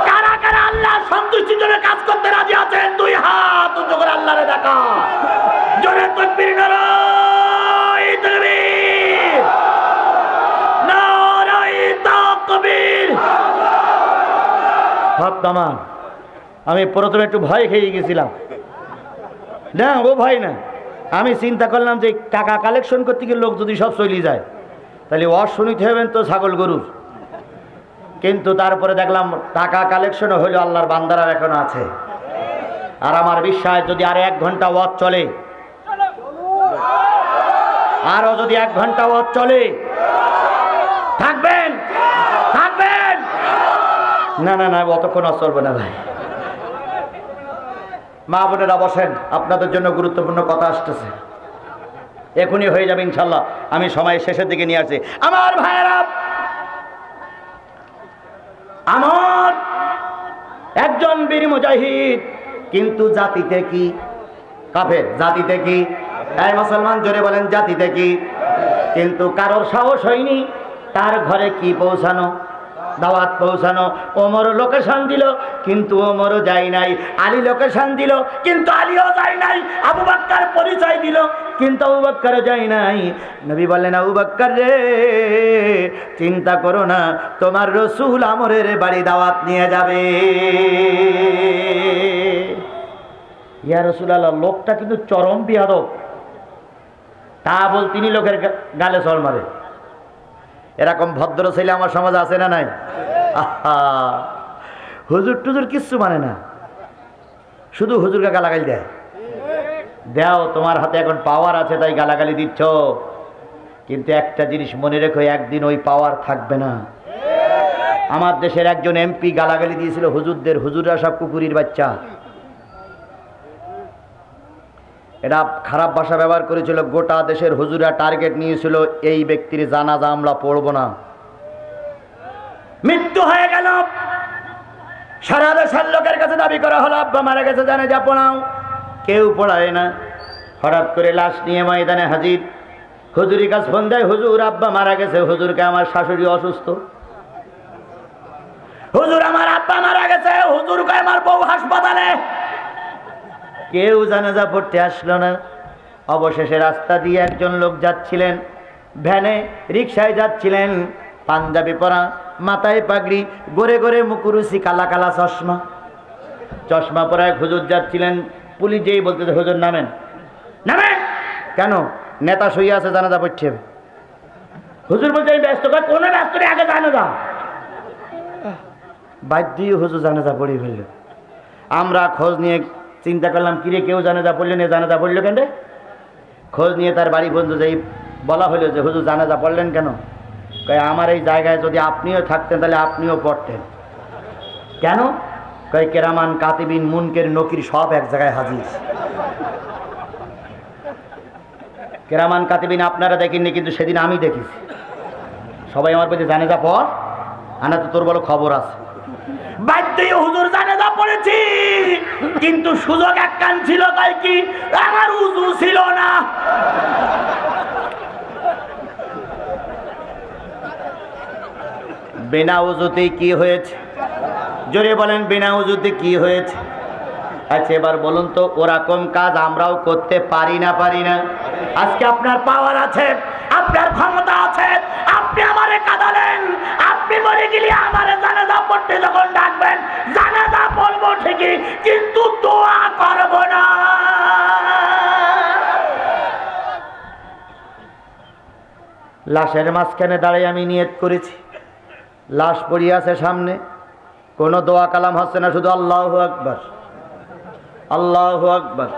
কারা কারা আল্লাহ সন্তুষ্টির জন্য কাজ করতে রাজি আছেন? 2 হাত উঁচু করে আল্লাহরে দেখা, জোরে তাকবীর, নারায়ে তাকবীর, নারায়ে তাকবীর। হাত নামান। আমি প্রথমে একটু ভয় খেয়ে গেছিলাম, না ও ভয় না, আমি চিন্তা করলাম যে টাকা কালেকশন করতে গিয়ে লোক যদি সব চলে যায়, তাহলে অশুনিতে হবেন তো ছাগল গরুর। কিন্তু তারপরে দেখলাম টাকা কালেকশনও হইলো, আল্লাহর বান্দারা এখনো আছে। আর আমার বিশ্বাস যদি আরো 1 ঘন্টা ওয়াজ চলে, আরো যদি 1 ঘন্টা ওয়াজ চলে, না না না, অতক্ষণ চলবে না ভাই। মা বোনেরা বসেন, আপনাদের জন্য গুরুত্বপূর্ণ কথা আসতেছে, এখনই হয়ে যাবে ইনশাল্লাহ। আমি সময় শেষের দিকে নিয়ে আসছি। আমার ভাইয়েরা, আমার একজন বীর মুজাহিদ, কিন্তু জাতিতে কি কাফের, জাতিতে কি, এই মুসলমান জোরে বলেন জাতিতে কি। কিন্তু কারোর সাহস হয়নি তার ঘরে কি পৌঁছানো, দাওয়াত পৌঁছানো। ওমর লোকেশন দিল কিন্তু ওমরও যায় নাই, আলী লোকেশন দিল কিন্তু আলীও যায় নাই, আবু বকর পরিচয় দিল কিন্তু আবু বকরও যায় নাই। নবী বললেন, আবু বকর রে, চিন্তা করো না, তোমার রাসূল আমরের বাড়ি দাওয়াত নিয়ে যাবে। ইয়া রাসূলুল্লাহ, লোকটা কিন্তু চরম বিয়াদব, তা বল তিনি লোকের গালে চড় মারে। এরকম ভদ্র ছেলে আমার সমাজে আছে না নাই? আহা, হুজুর টুজুর কিচ্ছু মানে না, শুধু হুজুরকে গালাগালি দেয়। দেও, তোমার হাতে এখন পাওয়ার আছে তাই গালাগালি দিচ্ছ, কিন্তু একটা জিনিস মনে রেখো, একদিন ওই পাওয়ার থাকবে না। আমার দেশের একজন এমপি গালাগালি দিয়েছিল হুজুরদের, হুজুররা সব কুকুরির বাচ্চা। এটা খারাপ ভাষা ব্যবহার করেছিল। গোটা দেশের হুজুরা টার্গেট নিয়েছিল, এই ব্যক্তির জানাজা আমরা পড়ব না। মৃত্যু হয়ে গেল, সারা দেশের লোকের কাছে দাবি করা হলো আব্বা মারা গেছে, জানাজা পড়াও, কেউ পড়ায় না। হঠাৎ করে লাশ নিয়ে ময়দানে হাজির, হুজুরি কাছে ফোন দেয়, হুজুর আব্বা মারা গেছে। হুজুরকে আমার শাশুড়ি অসুস্থ, হুজুর আমার আব্বা মারা গেছে, হুজুরকে আমার বউ হাসপাতালে। কেউ জানাজা পড়তে আসলো না। অবশেষে রাস্তা দিয়ে একজন লোক যাচ্ছিলেন, ভ্যানে রিকশায় যাচ্ছিলেন, পাঞ্জাবি পরা, মাথায় পাগড়ি, গোরে গোরে মুকুরুসি, কালা কালা চশমা, চশমা পরা এক হুজুর যাচ্ছিলেন। পুলিশ যেই বলতেছে, হুজুর নামেন। নামেন কেন? নেতা শুয়ে আছে, জানাজা পড়ছে। হুজুর বলছে এই ব্যস্ত, কোনো ব্যস্ত নেই, আগে জানাজা। বাধ্য হুজুর জানাজা পড়ে ফেলল। আমরা খোঁজ নিয়ে চিন্তা করলাম, কিরে কেউ জানাজা পড়লেন, এ জানাজা পড়লো কেন? খোঁজ নিয়ে তার বাড়ি পর্যন্ত যেই বলা হলো যে হুজুর জানাজা পড়লেন কেন? কয় আমার এই জায়গায় যদি আপনিও থাকতেন তাহলে আপনিও পড়তেন। কেন? কয় কেরামান কাতিবিন মুনকের নকির সব এক জায়গায় হাজির। কেরামান কাতিবিন আপনারা দেখেননি, কিন্তু সেদিন আমি দেখেছি। সবাই আমার বলছে জানাজা পড়, আনা তো তোর বড় খবর আছে। বাধ্য হুজুর জানাজা পড়েছি, কিন্তু সুযোগ এক কান ছিল, তাই কি আমার উজু ছিল না। বিনা উজুতে কি হয়েছে? জোরে বলেন, বিনা উজুতে কি হয়েছে? আচ্ছা এবার বলুন তো, ওরকম কাজ আমরাও করতে পারি না, পারি না? আজকে আপনার পাওয়ার আছে, আপনার ক্ষমতা আছে, আপনি আমারে কাঁদালেন, আপনি মরে গেলে আমারে জানাজা পড়তে যখন ডাকবেন, জানাজা পড়বো ঠিকই, কিন্তু দোয়া করব না। লাশের মাঝখানে দাঁড়িয়ে আমি নিয়ত করেছি, লাশ পড়িয়ে আছে সামনে, কোনো দোয়া কালাম হচ্ছে না, শুধু আল্লাহু আকবার, আল্লাহু আকবার।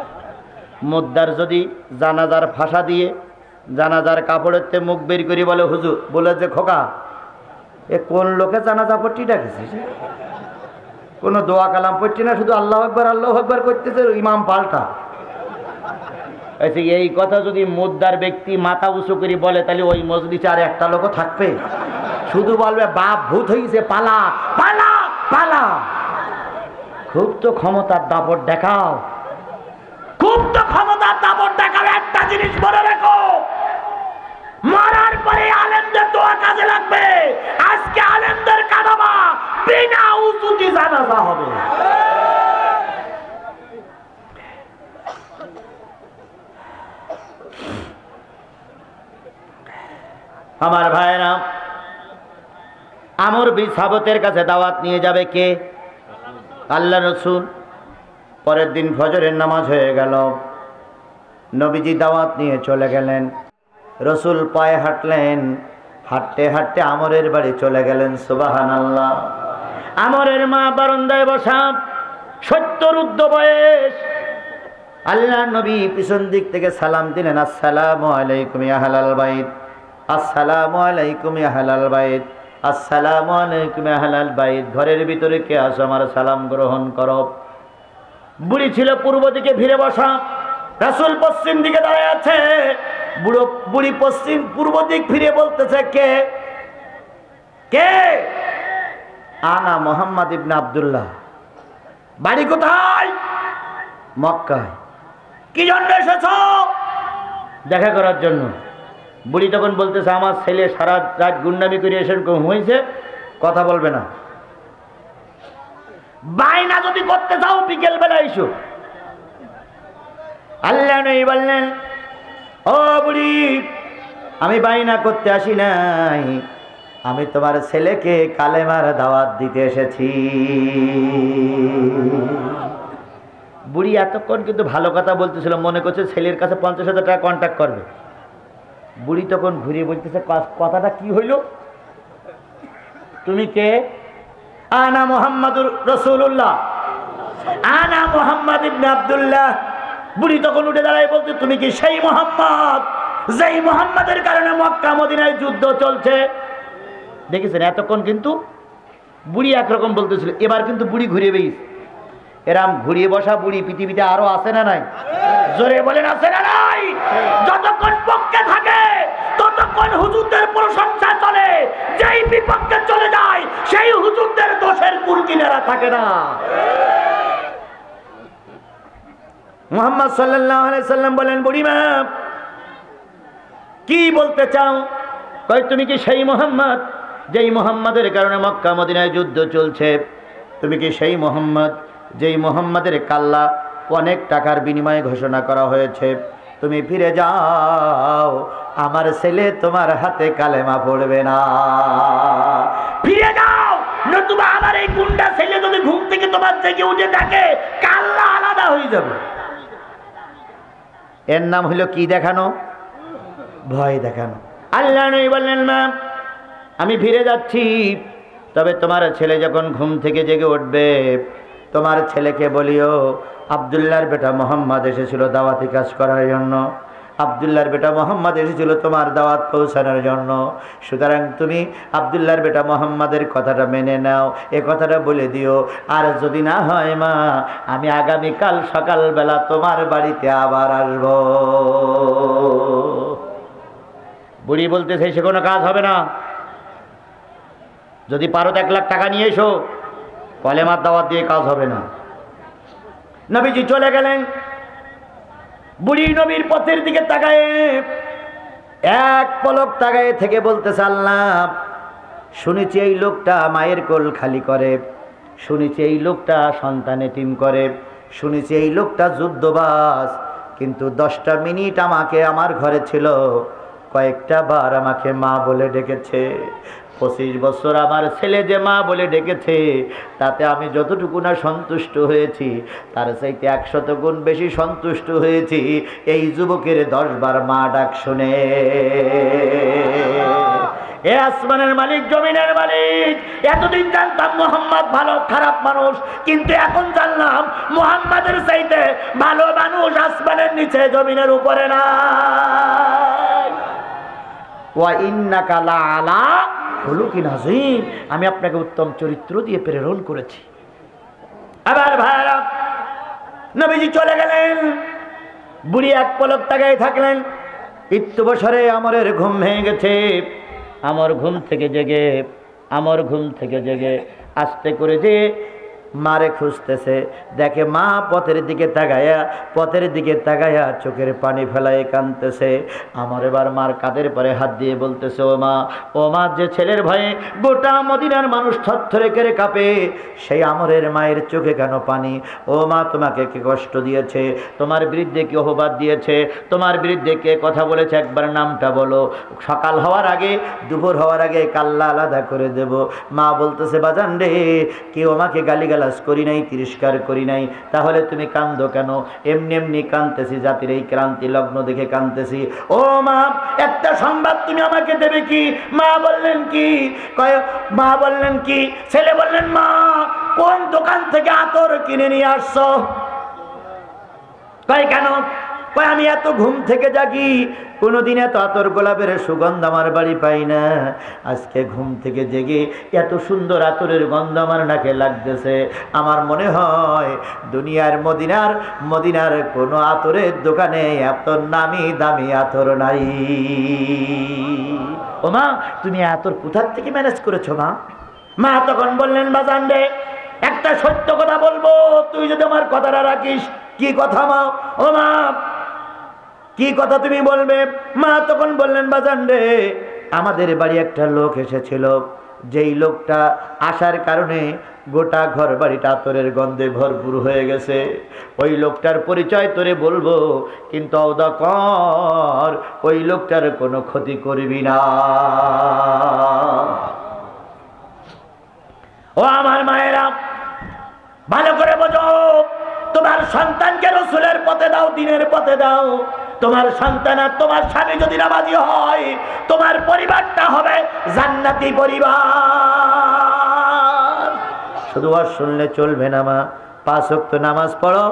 মুদ্দার যদি জানাজার ভাষা দিয়ে জানাজার কাপড়ের মুখ বের করি বলে, হুজুর বলে যে খোকা এ কোন লোকে জানাজা পড়ছি ডাকেছে, কোনো দোয়া কালাম পড়ছি না, শুধু আল্লাহু আকবার আল্লাহু আকবার করতেছে, ইমাম পাল্টা। এই কথা যদি মুদ্দার ব্যক্তি মাথা উঁচু করে বলে, তাহলে ওই মজলিসে আর একটা লোকও থাকবে? শুধু বলবে বাপ ভূত হয়েছে, পালা পালা পালা। খুব তো ক্ষমতার দাপট দেখাও, খুব তো ক্ষমতার দাপট দেখাও। একটা জিনিস মনে রেখো, মরার পরে আলেমদের দোয়া কাজে লাগবে। আজকে আলেমদের কাঁদাবা, বিনা উজুতে জানাজা হবে। আমার ভাইরা, আমর বিন সাবতের কাছে দাওয়াত নিয়ে যাবে কে? আল্লাহ রসুল। পরের দিন ফজরের নামাজ হয়ে গেল, নবীজি দাওয়াত নিয়ে চলে গেলেন। রসুল পায়ে হাঁটলেন, হাঁটতে হাঁটতে আমরের বাড়ি চলে গেলেন। সুবহানাল্লাহ। আমরের মা বারান্দায় বসা, 70 ঊর্ধ্ব বয়স। আল্লাহ নবী পিছন দিক থেকে সালাম দিলেন, আসসালামু আলাইকুম ইয়া আহলাল বাইত, আসসালামু আলাইকুম ইয়া আহলাল বাইত, আসসালামু আলাইকুম আহলাল বাইত, ঘরের ভিতরে কে আছো আমার সালাম গ্রহণ করো। বুড়ি ছিল পূর্ব দিকে ফিরে বসা, রাসূল পশ্চিম দিকে দাঁড়ায় আছে। বুড়ি পূর্ব দিক ফিরে বলতেছে, কে কে? আনা মুহাম্মদ ইবনে আব্দুল্লাহ। বাড়ি কোথায়? মক্কায়। কি জন্য এসেছো? দেখা করার জন্য। বুড়ি তখন বলতেছে, আমার ছেলে সারা রাত গুন্ডামি করে এসে ঘুমাইছে, কথা বলবে না। বাইনা যদি করতে চাও বিকেল বেলা এসো। আল্লাহ নবী বললেন, ও বুড়ি, আমি বাইনা করতে আসি নাই, আমি তোমার ছেলেকে কালেমার দাওয়াত দিতে এসেছি। বুড়ি এতক্ষণ কিন্তু ভালো কথা বলতেছিল, মনে করছে ছেলের কাছে 50,000 টাকা কন্ট্যাক্ট করবে। বুড়ি তখন ঘুরিয়ে বলতেছে, কথাটা কি হইল? তুমি কে? আনা মুহাম্মাদুর রাসূলুল্লাহ, আনা মুহাম্মদ ইবনে আব্দুল্লাহ। বুড়ি তখন উঠে দাঁড়ায় বলতে, তুমি কি সেই মুহাম্মদ যেই মুহাম্মাদের কারণে মক্কা মদিনায় যুদ্ধ চলছে? দেখেছেন, এতক্ষণ কিন্তু বুড়ি একরকম বলতেছিল, এবার কিন্তু বুড়ি ঘুরিয়ে বেরিয়েছে। এরাম ঘুরিয়ে বসা বুড়ি পৃথিবীতে আরো আছে না নাই? জোরে বলেন, আছে না নাই? যতক্ষণ পক্ষে থাকে ততক্ষণ হুজুরদের প্রশংসা চলে, যেই বিপক্ষে চলে যায় সেই হুজুরদের দোষের কুল কিনারা থাকে না। মুহাম্মদ সাল্লাল্লাহু আলাইহি সাল্লাম বলেন, বুড়িমা কি বলতে চাও? কই, তুমি কি সেই মুহাম্মদ যেই মুহাম্মাদের কারণে মক্কা মদিনায় যুদ্ধ চলছে? তুমি কি সেই মুহাম্মদ যেই মুহাম্মাদের কাল্লা অনেক টাকার বিনিময়ে ঘোষণা করা হয়েছে? তুমি ফিরে যাও, আমার ছেলে তোমার হাতে কালেমা পড়বে না। ফিরে যাও, নতুবা আমার এই গুন্ডা ছেলে যদি ঘুম থেকে তোমার থেকে উঠে থাকে, কাল্লা আলাদা হয়ে যাবে। এর নাম হলো কি দেখানো? ভয় দেখানো। আল্লাহ নবী বললেন, মা আমি ফিরে যাচ্ছি, তবে তোমার ছেলে যখন ঘুম থেকে জেগে উঠবে তোমার ছেলেকে বলিও আব্দুল্লাহর বেটা মোহাম্মদ এসেছিল দাওয়াতি কাজ করার জন্য, আব্দুল্লাহর বেটা মোহাম্মদ এসেছিল তোমার দাওয়াত পৌঁছানোর জন্য। সুতরাং তুমি আব্দুল্লাহর বেটা মোহাম্মদের কথাটা মেনে নাও, এ কথাটা বলে দিও। আর যদি না হয় মা, আমি আগামীকাল সকালবেলা তোমার বাড়িতে আবার আসব। বুড়ি বলতেছে, সে কোনো কাজ হবে না, যদি পারো 1 লাখ টাকা নিয়ে এসো, কলেমার দাওয়াত দিয়ে কাজ হবে না। নবীজি চলে গেলেন। বুড়ি নবীর পথের দিকে তাকায়ে এক পলক তাকায়ে থেকে বলতেছে, আল্লাহ শুনেছি এই লোকটা মায়ের কোল খালি করে, শুনেছি এই লোকটা সন্তান এতিম করে, শুনেছি এই লোকটা যুদ্ধবাজ, কিন্তু 10টা মিনিট আমাকে আমার ঘরে ছিল, কয়েকটা বার আমাকে মা বলে ডেকেছে। 25 বছর আমার ছেলে যে মা বলে ডেকেছে, তাতে আমি যতটুকু না সন্তুষ্ট হয়েছি, তার চাইতে 100 গুণ বেশি সন্তুষ্ট হয়েছি এই যুবকের 10 বার মা ডাক শুনে। এ আসমানের মালিক, জমিনের মালিক, এতদিন জানতাম মুহাম্মদ ভালো খারাপ মানুষ, কিন্তু এখন জানলাম মুহাম্মাদের চাইতে ভালো মানুষ আসমানের নিচে জমিনের উপরে না। ওয়া ইন্নাকা লাআলা খুলুকিন আযীম, আমি আপনাকে উত্তম চরিত্র দিয়ে প্রেরণ করেছি। আবার ভাইরা, নবীজি চলে গেলেন। বুড়ি এক পলক তাকায় থাকলেন। মৃত্যু বছরে আমরের ঘুম ভেঙে গেছে। আমর ঘুম থেকে জেগে আস্তে করে যে মারে খুঁজতেছে, দেখে মা পথের দিকে তাকায়া চোখের পানি ফেলায় কাঁদতেছে। আমার এবার মার কাঁধের পরে হাত দিয়ে বলতেছে, ও মা, যে ছেলের ভয়ে গোটা মদিনার মানুষ থরথরে করে কাঁপে, সেই আমরের মায়ের চোখে কেন পানি? ও মা, তোমাকে কে কষ্ট দিয়েছে? তোমার বিরুদ্ধে কে অপবাদ দিয়েছে? তোমার বিরুদ্ধে কে কথা বলেছে? একবার নামটা বলো, সকাল হওয়ার আগে, দুপুর হওয়ার আগে কাল্লা আলাদা করে দেব। মা বলতেছে, বাজান রে, কেউ আমাকে গালিগালাজ করি নাই, তিরস্কার করি নাই, তাহলে তুমি কান্দো কেন? এমনি এমনি কাঁদতেছি, জাতির এই ক্রান্তি লগ্ন দেখে কাঁদতেছি। ও মা, একটা সংবাদ তুমি আমাকে দেবে কি? মা বললেন কি? ছেলে বললেন, মা কোন দোকান থেকে আতর কিনে নিয়ে আসছো? কয় কেন? কয় আমি এত ঘুম থেকে জাগি, কোনোদিন এত আতর গোলাপের সুগন্ধ আমার বাড়ি পাই না, আজকে ঘুম থেকে জেগে এত সুন্দর আতরের গন্ধ আমার নাকে লাগতেছে। আমার মনে হয় দুনিয়ার মদিনার কোনো আতরের দোকানে এত নামি দামি আতর নাই। ও মা, তুমি আতর কোথার থেকে ম্যানেজ করেছো মা? মা তখন বললেন, বাজান রে, একটা সত্য কথা বলবো, তুই যদি আমার কথাটা রাখিস। কি কথা মা? ও মা, কি কথা তুমি বলবে? মা তখন বললেন, বাজান রে, আমাদের বাড়ি একটা লোক এসেছিল, যেই লোকটা আসার কারণে গোটা ঘর বাড়িটা আতরের গন্ধে ভরপুর হয়ে গেছে। ওই লোকটার পরিচয় তোরে বলবো, কিন্তু ওদা কর, ওই লোকটার কোনো ক্ষতি করবি না। ও আমার মায়েরা, ভালো করে বোঝো, তোমার সন্তানকে রাসূলের পথে দাও, দিনের পথে দাও। তোমার সন্তান আর তোমার স্বামী যদি নামাজি হয়, তোমার পরিবারটা হবে জান্নাতি পরিবার। শুধু আর শুনলে চলবে না মা, 5 ওয়াক্ত নামাজ পড়ো,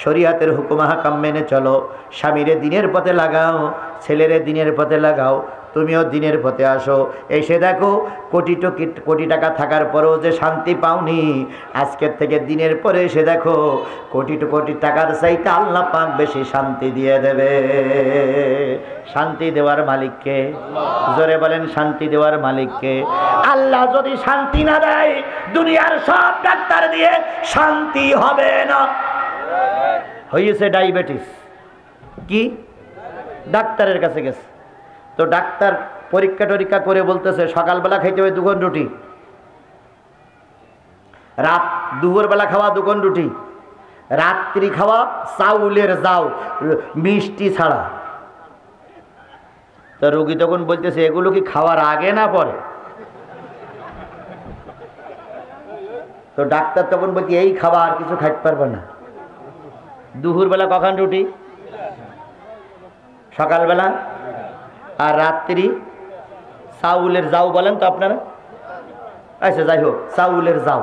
শরীয়তের হুকুম হাকাম মেনে চলো, স্বামীরে দিনের পথে লাগাও, ছেলেরে দিনের পথে লাগাও, তুমিও দিনের পথে আসো। এসে দেখো কোটি টাকা থাকার পরেও যে শান্তি পাওনি, আজকের থেকে দিনের পরে এসে দেখো কোটি টাকার চাইতে আল্লাহ পাক বেশি শান্তি দিয়ে দেবে। শান্তি দেওয়ার মালিককে, জোরে বলেন, শান্তি দেওয়ার মালিককে। আল্লাহ যদি শান্তি না দেয়, দুনিয়ার সব ডাক্তার দিয়ে শান্তি হবে না। হয়েছে ডায়াবেটিস, কি ডাক্তারের কাছে গেছে, তো ডাক্তার পরীক্ষা করে বলতেছে সকালবেলা খাইতে হবে 2 কোণ রুটি, দুপুরবেলা খাওয়া 2 কোণ রুটি, রাত্রি খাওয়া চাউলের যাও মিষ্টি ছাড়া। তো রোগী তখন বলতেছে এগুলো কি খাওয়ার আগে না পরে? তো ডাক্তার তখন বলছে এই খাওয়া আর কিছু খাইতে পারবে না। দুপুরবেলা কখন রুটি, সকালবেলা, আর রাত্রি চাউলের যাও বলেন তো আপনারা। আচ্ছা যাই হোক, চাউলের যাও।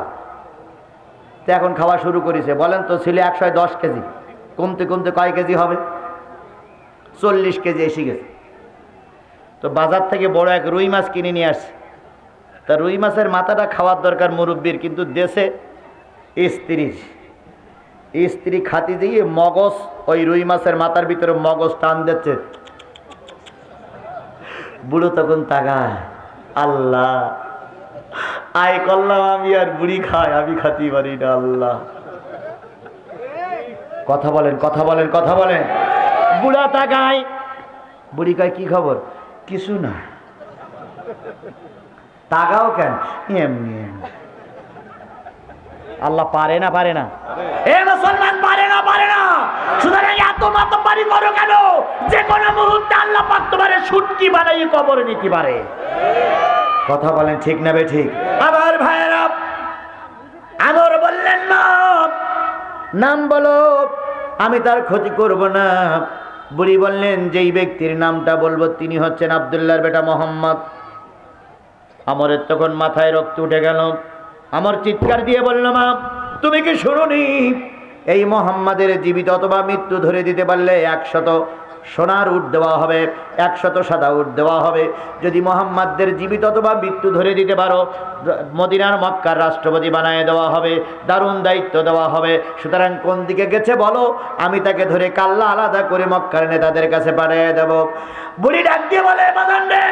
তো এখন খাওয়া শুরু করেছে। বলেন তো ছেলে 110 কেজি, কমতে কমতে কয় কেজি হবে? 40 কেজি এসে গেছে। তো বাজার থেকে বড় এক রুই মাছ কিনে নিয়ে আসছে। তা রুই মাছের মাথাটা খাওয়ার দরকার মুরব্বীর, কিন্তু দেশে স্ত্রী খাতি দিয়ে মগজ, ওই রুই মাছের মাথার ভিতরে মগজ টান দিচ্ছে। বুড়ো তখন তাকায়, আল্লাহ আয় করলাম আমি, আর বুড়ি খায়, আমি খাতি পারি না। আল্লাহ, কথা বলেন, কথা বলেন, কথা বলেন। বুড়া তাকায়, বুড়ি কয় কি খবর? কিছু না। তাকাও কেন? এমনি এমনি। আল্লাহ পারে না, পারে না? এ মুসলমান, পারে না, পারে না। সুতরাং এত মাতব্বরি করো কেন? যে কোনো মুহূর্তে আল্লাহ পাক তোমারে সুটকি বানাই কবরে নিতে পারে। কথা বলেন, ঠিক না বে ঠিক? আবার ভাইরা আমর বললেন না, নাম বলো, আমি তার ক্ষতি করব না। বুড়ি বললেন যেই ব্যক্তির নামটা বলবো তিনি হচ্ছেন আব্দুল্লাহর বেটা মোহাম্মদ। আমরের তখন মাথায় রক্ত উঠে গেল। আমর চিৎকার দিয়ে বলল, মা তুমি কি শুনুনি? এই মোহাম্মদের জীবিত অথবা মৃত্যু ধরে দিতে পারলে 100 সোনার উট দেওয়া হবে, 100 সাদা উট দেওয়া হবে। যদি মোহাম্মদদের জীবিত অথবা মৃত্যু ধরে দিতে পারো, মদিনার মক্কার রাষ্ট্রপতি বানায় দেওয়া হবে, দারুণ দায়িত্ব দেওয়া হবে। সুতরাং কোন দিকে গেছে বলো, আমি তাকে ধরে কাল্লা আলাদা করে মক্কার নেতাদের কাছে পাঠিয়ে দেব। বুড়ি ডাক দিয়ে বলে, বাজান রে,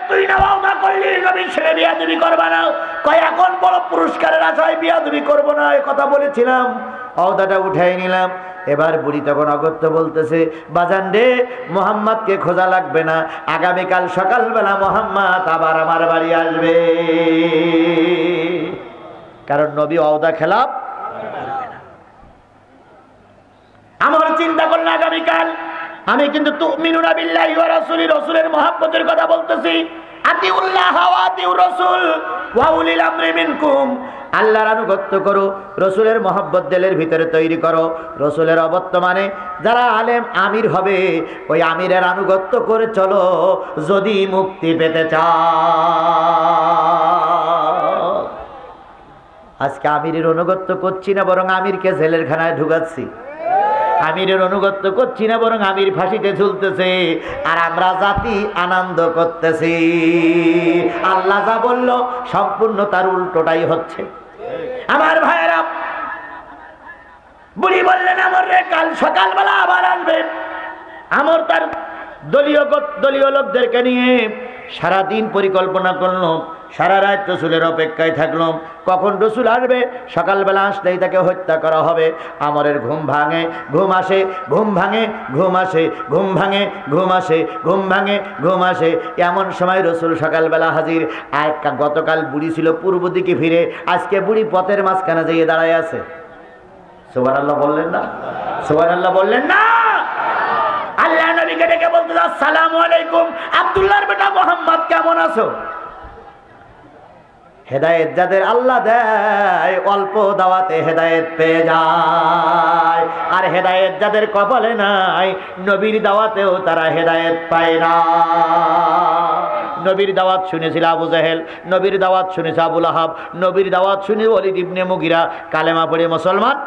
তুই নাও না করলি নবীর ছেলে বিয়াদবি করবা না। কয় এখন বড় পুরস্কারের আশায় বিয়াদবি করবো না, এ কথা বলেছিলাম, আওদাটা উঠাই নিলাম। এবার বুড়ি তখন অগত্য বলতেছে, বাজান রে, মোহাম্মদকে খোঁজা লাগবে না, আগামীকাল সকালবেলা মোহাম্মদ আবার আমার বাড়ি আসবে। কারণ নবী ওয়াদা খেলাফ। আমার চিন্তা করলে আগামীকাল আমি কিন্তু তুমিনুনা বিল্লাহি ওয়া রাসূলি, রাসূলের মহব্বতের কথা বলতেছি। আতিউল্লাহ ওয়া আতিউর রাসূল ওয়া উলিল আমরি মিনকুম। আল্লাহর আনুগত্য করো, রসুলের মহব্বত দিলের ভিতরে তৈরি করো। রসুলের অবর্তমানে যারা আলেম আমির হবে, ওই আমিরের আনুগত্য করে চলো যদি মুক্তি পেতে চাও। আজকে আমিরের অনুগত্য করছি না, বরং আমিরকে জেলের খানায় ঢুকাচ্ছি। আমিরের অনুগত্য করছি না, বরং আমির ফাঁসিতে ঝুলতেছে আর আমরা জাতি আনন্দ করতেছি। আল্লাহ যা বলল সম্পূর্ণ তার উল্টোটাই হচ্ছে। আমার ভাইয়েরা, বুড়ি বললেন আমর রে কাল সকালবেলা আবার আসবে। আমর তার দলীয় লোকদেরকে নিয়ে সারাদিন পরিকল্পনা করলো, সারা রাত রসুলের অপেক্ষায় থাকলো কখন রসুল আসবে। সকালবেলা আসলেই তাকে হত্যা করা হবে। আমরের ঘুম ভাঙে, ঘুম আসে, ঘুম ভাঙে, ঘুম আসে, ঘুম ভাঙে, ঘুম আসে, ঘুম ভাঙে, ঘুম আসে। এমন সময় রসুল সকালবেলা হাজির। আর গতকাল বুড়ি ছিল পূর্ব দিকে ফিরে, আজকে বুড়ি পথের মাঝখানে যেয়ে দাঁড়ায় আছে। সুবহানাল্লাহ বললেন না? সুবহানাল্লাহ বললেন না? আল্লাহ নবীকে ডেকে বলতে, আসসালামু আলাইকুম আব্দুল্লাহর বেটা মোহাম্মদ, কেমন আছো? হেদায়েত যাদের আল্লাহ দেয় অল্প দাওয়াতে হেদায়েত পেয়ে যায়, আর হেদায়েত যাদের কপালে নাই নবীর দাওয়াতেও তারা হেদায়েত পায় না। নবীর দাওয়াত শুনেছিল আবু জাহেল, নবীর দাওয়াত শুনেছে আবু লাহাব, নবীর দাওয়াত শুনে ওয়ালিদ ইবনে মুগিরা কালেমা পড়ে মুসলমান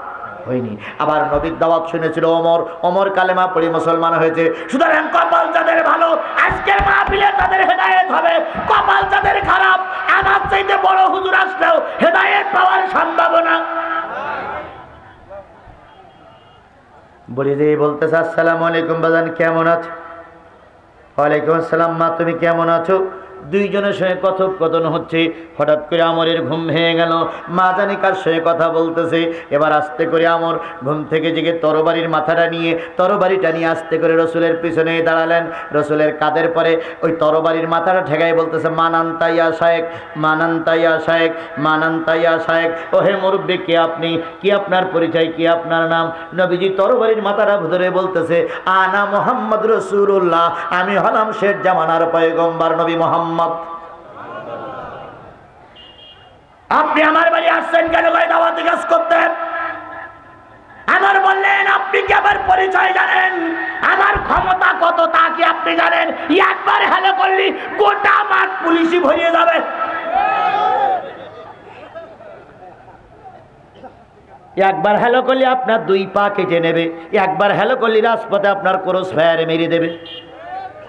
হয়নি। আবার নবীর দাওয়াত শুনেছিল ওমর, ওমর কালেমা পড়ে মুসলমান হয়েছে। সুতরাং কপাল যাদের ভালো আজকের মাহফিলে তাদের হেদায়েত হবে, কপাল যাদের খারাপ আমার চাইতে বড় হুজুর আসলেও হেদায়েত পাওয়ার সম্ভাবনা। বলি যে বলতেছে, আসসালামু আলাইকুম বাজান, কেমন আছো? ওয়ালাইকুম আসসালাম মা, তুমি কেমন আছো? দুইজনের সঙ্গে কথোপকথন হচ্ছে। হঠাৎ করে আমরের ঘুম ভেঙে গেল। মা জানি কার সঙ্গে কথা বলতেছে। এবার আস্তে করে আমর ঘুম থেকে জেগে তরবারির মাথাটা নিয়ে, তরবারিটা নিয়ে আস্তে করে রসুলের পিছনে দাঁড়ালেন। রসুলের কাঁধের পরে ওই তরবারির মাথাটা ঠেকাই বলতেছে, মানান্তাইয়া শায়েক, মানান্তাইয়া শায়েক, মানান্তাইয়া শায়েক। ও হে মুরব্বি, কে আপনি? কি আপনার পরিচয়? কি আপনার নাম? নবীজি তরবারির মাথাটা ধরে বলতেছে, আনা মুহাম্মদ রাসূলুল্লাহ, আমি হলাম শেষ জামানার পয়গম্বর নবী মুহাম্মদ। আপনি আমার বাড়ি আসছেন কেন? ভাই দাওয়াতি কাজ করতে। আমার বললেন, আপনি কি আমার পরিচয় জানেন? আমার ক্ষমতা কত তা কি আপনি জানেন? একবার হ্যালো করলি গোটা মাঠ পুলিশই ভরিয়ে যাবে। একবার হ্যালো করলে আপনার দুই পা কেটে নেবে, একবার হ্যালো করলে রাজপথে আপনার ক্রস ফায়ারে মেরে দেবে।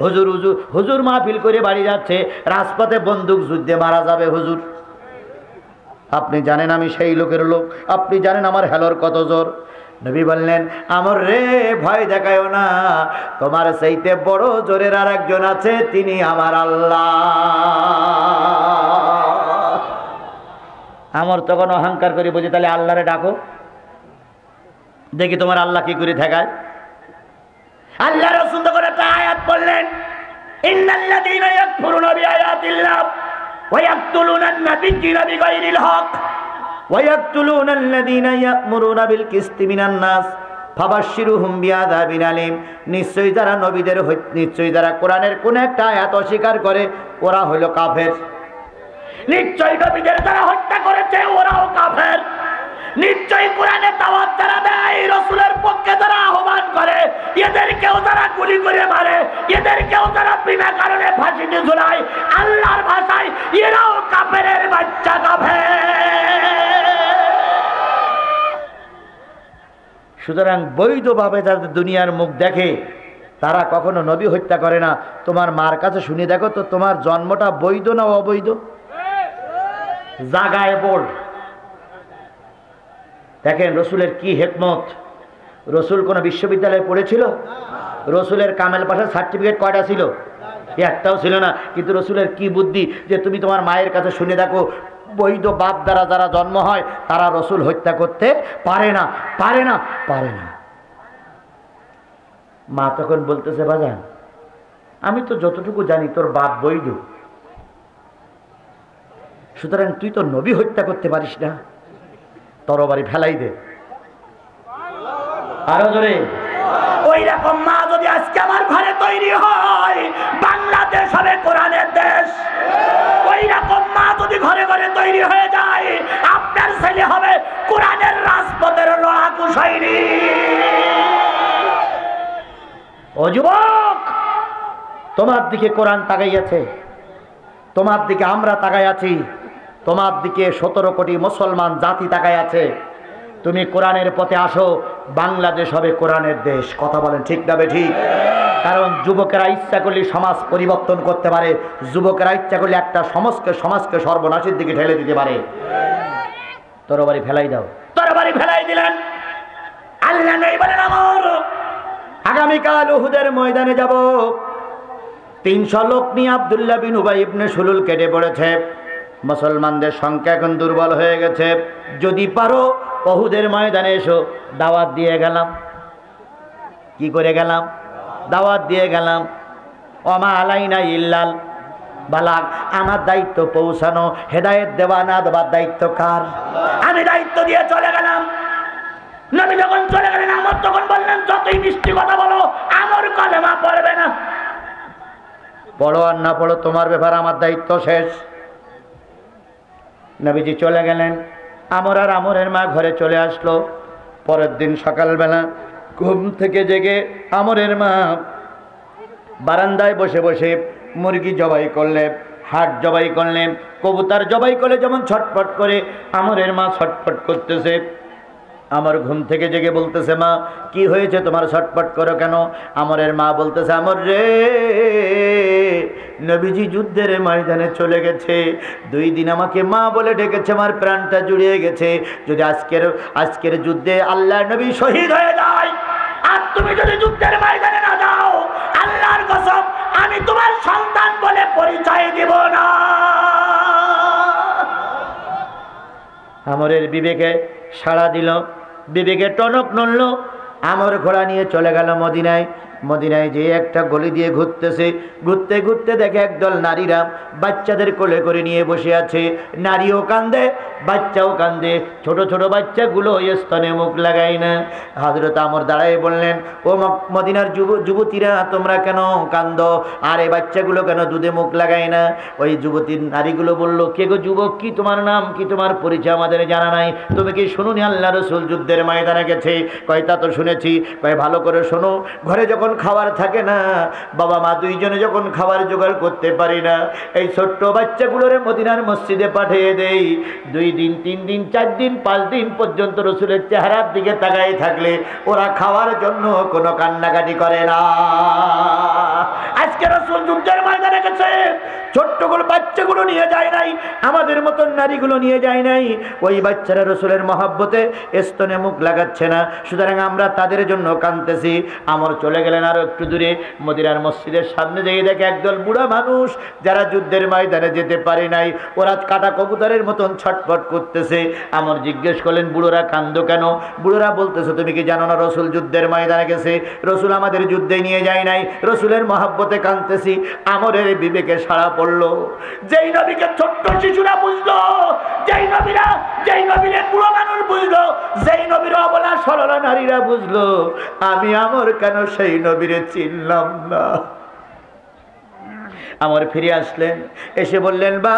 হুজুর হুজুর হুজুর মাহফিল করে বাড়ি যাচ্ছে, রাজপথে বন্দুক যুদ্ধে মারা যাবে। হুজুর আপনি জানেন আমি সেই লোকের লোক, আপনি জানেন আমার হ্যালোর কত জোর। নবী বললেন, আমর রে ভয় দেখায়ও না, তোমার চাইতে বড় জোরের আর একজন আছে, তিনি আমার আল্লাহ। আমর তখন অহংকার করে বলছে, তাহলে আল্লাহরে ডাকো দেখি তোমার আল্লাহ কি করে ঠেকায়। আল্লাহ রাসূল তখন একটা আয়াত বললেন, ইন্নাল্লাযীনা ইয়াকফুরুনা বিআয়াতিল্লাহ ওয়া ইয়াকতুলুনা আন-নাবিয়্যিনা বিগাইরিল হক ওয়া ইয়াকতুলুনা আল্লাযীনা ইয়া'মুরুনা বিল কিসতি মিনান নাস ফাবাশশিরহুম বিআযাবিন আলীম। নিশ্চয়ই যারা নবীদের নিশ্চয়ই যারা কোরআনের কোন একটা আয়াত অস্বীকার করে ওরা হলো কাফের। নিশ্চয়ই নবীদের যারা হত্যা করেছে ওরাও কাফের। নিশ্চয়ই কোরআনের দাওয়াত যারা দেয়, রাসূলের পক্ষে যারা আহ্বান করে, এদেরকেও যারা গুলি করে মারে, এদেরকেও যারা বিনা কারণে ফাঁসিতে ঝুলায়, আল্লাহর ভাষায় এরাও কাফেরের বাচ্চা, কাফের। সুতরাং বৈধভাবে যাদের দুনিয়ার মুখ দেখে তারা কখনো নবী হত্যা করে না। তোমার মার কাছে শুনে দেখো তো, তোমার জন্মটা বৈধ না অবৈধ? জাগায় বল। দেখেন রসুলের কি হিকমত। রসুল কোন বিশ্ববিদ্যালয়ে পড়েছিল? রসুলের কামেল পাশার সার্টিফিকেট কয়টা ছিল? একটাও ছিল না। কিন্তু রসুলের কি বুদ্ধি যে তুমি তোমার মায়ের কাছে শুনে দেখো, বৈধ বাপ দ্বারা যারা জন্ম হয় তারা রসুল হত্যা করতে পারে না, পারে না, পারে না। মা তখন বলতেছে, বাজান আমি তো যতটুকু জানি তোর বাপ বৈধ, সুতরাং তুই তো নবী হত্যা করতে পারিস না, তরবারি ফেলাই দে। আরো জোরে। ওই রকম মা যদি আজকে আমার ঘরে তৈরি হয়, বাংলাদেশ হবে কোরআনের দেশ। ওই রকম মা যদি ঘরে ঘরে তৈরি হয়ে যায়, আপনার ছেলে হবে কোরআনের রাজপথের লড়াকু সৈনিক। ও যুবক, তোমার দিকে কোরআন তাকাইয়াছে, তোমার দিকে আমরা তাকাই আছি, তোমার দিকে 17 কোটি মুসলমান জাতি তাকায় আছে। তুমি কোরআনের পথে আসো, বাংলাদেশ হবে কোরআনের দেশ। কথা বলেন ঠিক না বেঠিক? কারণ যুবকেরা ইচ্ছা করলে সমাজ পরিবর্তন করতে পারে, যুবকেরা ইচ্ছা করলে একটা সমাজকে সর্বনাশের দিকে ঠেলে দিতে পারে। তরবারি ফেলাই দাও, তরবারি ফেলাই দিলেন। আল্লাহ নেই বলেন আমার আগামীকাল উহুদের ময়দানে যাব। 300 লোক নিয়ে আব্দুল্লাহ বিন উবাই ইবনে সুলুল কেটে পড়েছে। মুসলমানদের সংখ্যা এখন দুর্বল হয়ে গেছে। যদি পারো উহুদের ময়দানে এসো। দাওয়াত দিয়ে গেলাম। কি করে গেলাম? দাওয়াত দিয়ে গেলাম। ওমা আলাইনা ইল্লাল বালাগ, আমার দায়িত্ব পৌঁছানো, হেদায়েত দেওয়া না দেওয়ার দায়িত্ব কার? আমি দায়িত্ব দিয়ে চলে গেলাম। নবী যখন চলে গেলেন আমর তখন বললেন, যতই মিষ্টি কথা বলো আমার কলেমা পড়বে না। পড়ো আর না পড়ো তোমার ব্যাপার, আমার দায়িত্ব শেষ। নবীজি চলে গেলেন। আমর আর আমরের মা ঘরে চলে আসলো। পরের দিন সকালবেলা ঘুম থেকে জেগে আমরের মা বারান্দায় বসে বসে মুরগি জবাই করলে, হাট জবাই করলেন, কবুতর জবাই করলে যেমন ছটফট করে আমরের মা ছটফট করতেছে। আমার ঘুম থেকে জেগে বলতেছে, মা কি হয়েছে তোমার, ছটফট করো কেন? আমরের মা বলতেছে, আমর রে, নবীজি যুদ্ধের ময়দানে চলে গেছে। 2 দিন আমাকে মা বলে ডেকেছে, আমার প্রাণটা জুড়িয়ে গেছে। যদি আজকের যুদ্ধে আল্লাহর নবী শহীদ হয়ে যায় আর তুমি যদি যুদ্ধের ময়দানে না যাও, আল্লাহর কসম আমি তোমার সন্তান বলে পরিচয় দেব না। আমরের বিবেকে সাড়া দিল, বিবেকে টনক নড়ল। আমর ঘোড়া নিয়ে চলে গেল মদিনায়। মদিনায় যে একটা গলি দিয়ে ঘুরতেছে, ঘুরতে ঘুরতে দেখে একদল নারীরা বাচ্চাদের কোলে করে নিয়ে বসে আছে। নারীও কান্দে, বাচ্চাও কান্দে। ছোট ছোট বাচ্চাগুলো স্তনে মুখ লাগায় না। হযরত আমর দাঁড়ায় বললেন, ও মদিনার যুবতীরা তোমরা কেন কান্দো? আর এই বাচ্চাগুলো কেন দুধে মুখ লাগায় না? ওই যুবতীর নারীগুলো বলল, কে গো যুবক, কি তোমার নাম, কি তোমার পরিচয় আমাদের জানা নাই? তুমি কি শুনুনি আল্লাহ রাসূল যুদ্ধের ময়দানে গেছে? কয় তা তো শুনেছি। কয় ভালো করে শোনো, ঘরে যখন খাবার থাকে না, বাবা মা দুইজনে যখন খাবার জোগাড় করতে পারি না, এই ছোট্ট বাচ্চাগুলোরে মদিনার মসজিদে পাঠিয়ে দেই। 2 দিন 3 দিন 4 দিন 5 দিন পর্যন্ত রসুলের চেহারার দিকে তাকাই থাকলে ওরা খাওয়ার জন্য কোনো কান্নাকাটি করে না। আজকে রসুল যুদ্ধের ময়দানে গেছে, ছোট্টগুলো বাচ্চাগুলো নিয়ে যায় নাই, আমাদের মতন নারীগুলো নিয়ে যায় নাই। ওই বাচ্চারা রসুলের মহব্বতে স্তনে মুখ লাগাচ্ছে না, সুতরাং আমরা তাদের জন্য কাঁদতেছি। আমর চলে গেলেন আরো একটু দূরে, মদিনার মসজিদের সামনে যেয়ে দেখে একদল বুড়া মানুষ যারা যুদ্ধের ময়দানে যেতে পারে নাই, ওরা কাটা কবুতরের মতন ছটফট করতেছে। আমর জিজ্ঞেস করলেন, বুড়োরা কান্দো কেন? বুড়োরা বলতেছে, তুমি কি জানো না রসুল যুদ্ধের ময়দানে গেছে, রসুল আমাদের যুদ্ধে নিয়ে যায় নাই, রসুলের মহব্বতে কাঁদতেছি। আমরের বিবেকে সাড়া পড়লো। যেই নবীকে ছোট্ট শিশুরা বুঝলো, যেই নবীরে বুড়ো মানুষ বুঝলো, যেই নবীর অবলা সরলা নারীরা বুঝলো, আমি আমর কেন সেই নবীরে চিনলাম না? আমর ফিরে আসলেন, এসে বললেন, বা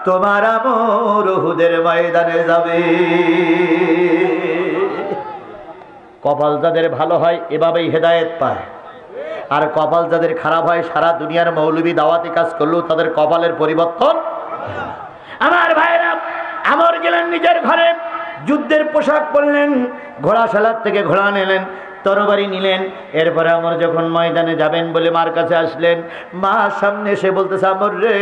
তোমার আমর উহুদের ময়দানে যাবে। কপাল যাদের ভালো হয় এভাবেই হেদায়েত পায়, আর কপাল যাদের খারাপ হয় সারা দুনিয়ার মৌলবী দাওয়াতি কাজ করলেও তাদের কপালের পরিবর্তন। আমার ভাইরা, আমর গেলেন নিজের ঘরে, যুদ্ধের পোশাক পরলেন, ঘোড়াশালার থেকে ঘোড়া নিলেন, তরবারি নিলেন। এরপরে আমর যখন ময়দানে যাবেন বলে মার কাছে আসলেন, মা সামনে এসে বলতেছে, আমর রে,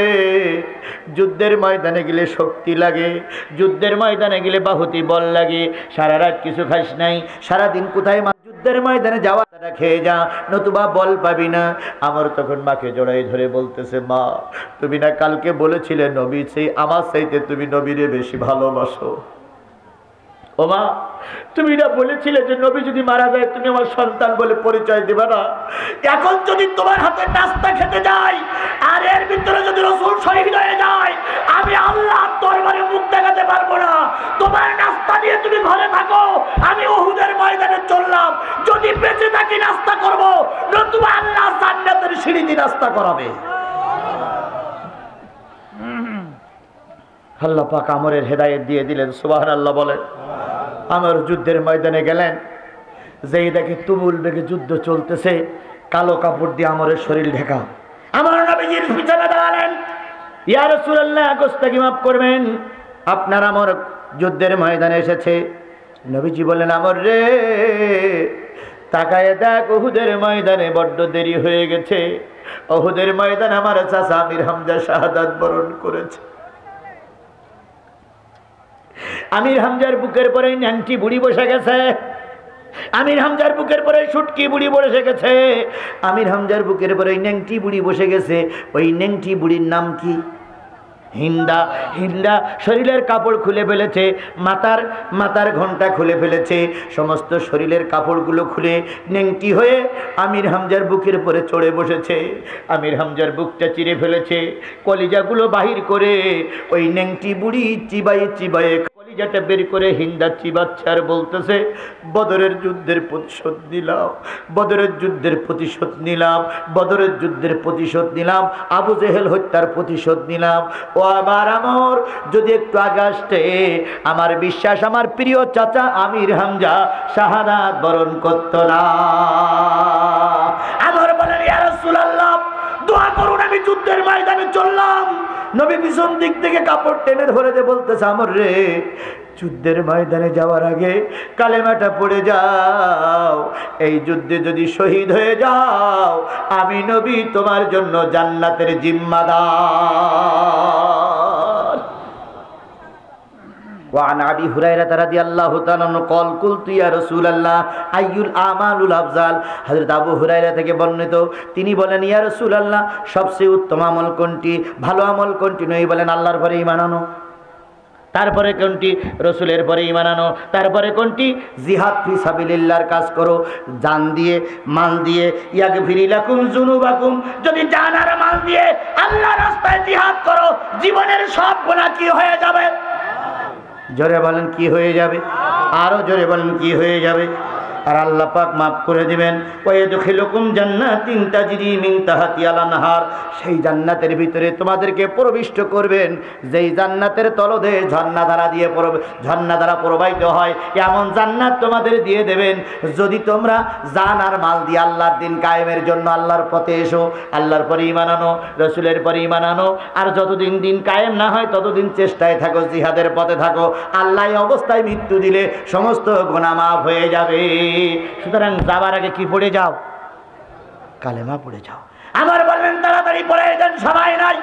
যুদ্ধের ময়দানে গেলে শক্তি লাগে, যুদ্ধের ময়দানে গেলে বাহুতি বল লাগে, সারা রাত কিছু খাস নাই, সারাদিন কোথায় মা, যুদ্ধের ময়দানে যাওয়াটা খেয়ে যা, নতুবা বল পাবি না। আমর তখন মাকে জড়াই ধরে বলতেছে, মা তুমি না কালকে বলেছিলে নবী সেই আমার চাইতে তুমি নবীরে বেশি ভালোবাসো? ও মা, তুমি না বলেছিলে যে নবী যদি মারা যায় তুমি আমার সন্তান বলে পরিচয় দিবে না? এখন যদি তোমার হাতে নাস্তা খেতে যাই আর এর ভিতরে যদি রাসূল শহীদ হয়ে যায়, আমি আল্লাহর দরবারে মুখ দেখাতে পারবো না। তোমার নাস্তা নিয়ে তুমি ঘরে থাকো, আমি উহুদের ময়দানে চললাম, যদি বেঁচে থাকি নাস্তা করব, নতুবা আল্লাহ জান্নাতের সিঁড়ি দিয়ে নাস্তা করাবে। আল্লাহ পাক আমরের হেদায়েত দিয়ে দিলেন, সুবহানাল্লাহ বলেন। আমর যুদ্ধের ময়দানে গেলেন, যেই দেখে তুমুল বেগে যুদ্ধ চলতেছে, কালো কাপড় দিয়ে আমরের শরীর ঢাকা। আমার নবীজির পিছনে দাঁড়ালেন, ইয়া রাসূলুল্লাহ গোস্তাকি মাফ করবেন, আপনার আমর যুদ্ধের ময়দানে এসেছে, নবীজি বলেন, আমর রে তাকায় দেখ, উহুদের ময়দানে বড্ড দেরি হয়ে গেছে। উহুদের ময়দানে আমার চাচা আমির হামজা শাহাদাত বরণ করেছে। আমির হামজার বুকের পরে ন্যাংটি বুড়ি বসে গেছে। আমির হামজার বুকের পরে সুটকি বুড়ি বসে গেছে। আমির হামজার বুকের পরে ন্যাংটি বুড়ি বসে গেছে। ওই ন্যাংটি বুড়ির নাম কি? হিন্দা। হিন্দা শরীরের কাপড় খুলে ফেলেছে, মাথার ঘণ্টা খুলে ফেলেছে, সমস্ত শরীরের কাপড়গুলো খুলে ন্যাংটি হয়ে আমির হামজার বুকের পরে চড়ে বসেছে। আমির হামজার বুকটা চিরে ফেলেছে, কলিজাগুলো বাহির করে ওই ন্যাংটি বুড়ি চিবায়ে চিবায়ে কলিজাটা বের করে হিন্দা চিবাচ্ছে আর বলতেছে, বদরের যুদ্ধের প্রতিশোধ নিলাম, বদরের যুদ্ধের প্রতিশোধ নিলাম, বদরের যুদ্ধের প্রতিশোধ নিলাম, আবু জেহেল হত্যার প্রতিশোধ নিলাম। ও আমার আমর, যদি একটু আগে আসতে, আমার বিশ্বাস আমার প্রিয় চাচা আমির হামজা শাহাদাত বরণ করত না। আমর বলেন, ইয়া রাসূলুল্লাহ দোয়া করুন, আমি যুদ্ধের ময়দানে চললাম। নবী পিছন দিক থেকে কাপড় টেনে ধরে দিয়ে বলতেছে, আমর রে যুদ্ধের ময়দানে যাওয়ার আগে কালেমাটা পড়ে যাও। এই যুদ্ধে যদি শহীদ হয়ে যাও, আমি নবী তোমার জন্য জান্নাতের জিম্মাদার। وعن أبي هريرة رضي الله تعالى عنه قال قلت يا رسول الله أي الأعمال الأفضل। হযরত আবু হুরায়রা থেকে বর্ণিত, তিনি বলেন, ইয়া রাসূলুল্লাহ সবচেয়ে উত্তম আমল কোনটি, ভালো আমল কোনটি? নবী বলেন, আল্লাহর পরে ঈমান আনো। তারপরে কোনটি? রসুলের পরে ঈমান আনো। তারপরে কোনটি? জিহাদ ফি সাবিলিল্লাহর কাজ করো, জান দিয়ে মাল দিয়ে। ইয়াগফির লাকুম যুনুবাকুম, যদি জান আর মাল দিয়ে আল্লাহর রাস্তায় জিহাদ করো, জীবনের সব গুনাহ কি হয়ে যাবে? জোরে বলেন কি হয়ে যাবে? আরো জোরে বলেন কি হয়ে যাবে? আর আল্লাহ পাক মাফ করে দিবেন। ওয়াইদখিলুকুম জান্নাতিন তাজরি মিন তাহতিহাল আনহার, সেই জান্নাতের ভিতরে তোমাদেরকে প্রবিষ্ট করবেন, যেই জান্নাতের তলদেশ ঝর্ণাধারা প্রবাহিত হয়, এমন জান্নাত তোমাদের দিয়ে দেবেন যদি তোমরা জান আর মাল দিয়ে আল্লাহর দিন কায়েমের জন্য আল্লাহর পথে এসো, আল্লাহর পরে ঈমান আনো, রসুলের পরে ঈমান আনো। আর যতদিন দিন কায়েম না হয় ততদিন চেষ্টায় থাকো, জিহাদের পথে থাকো। আল্লাহ এই অবস্থায় মৃত্যু দিলে সমস্ত গুনাহ মাফ হয়ে যাবে। সুতরাং যাবার আগে কি পড়ে যাও? কালেমা পড়ে যাও। আমার বললেন তাড়াতাড়ি পড়ে দেন, সবাই নাই।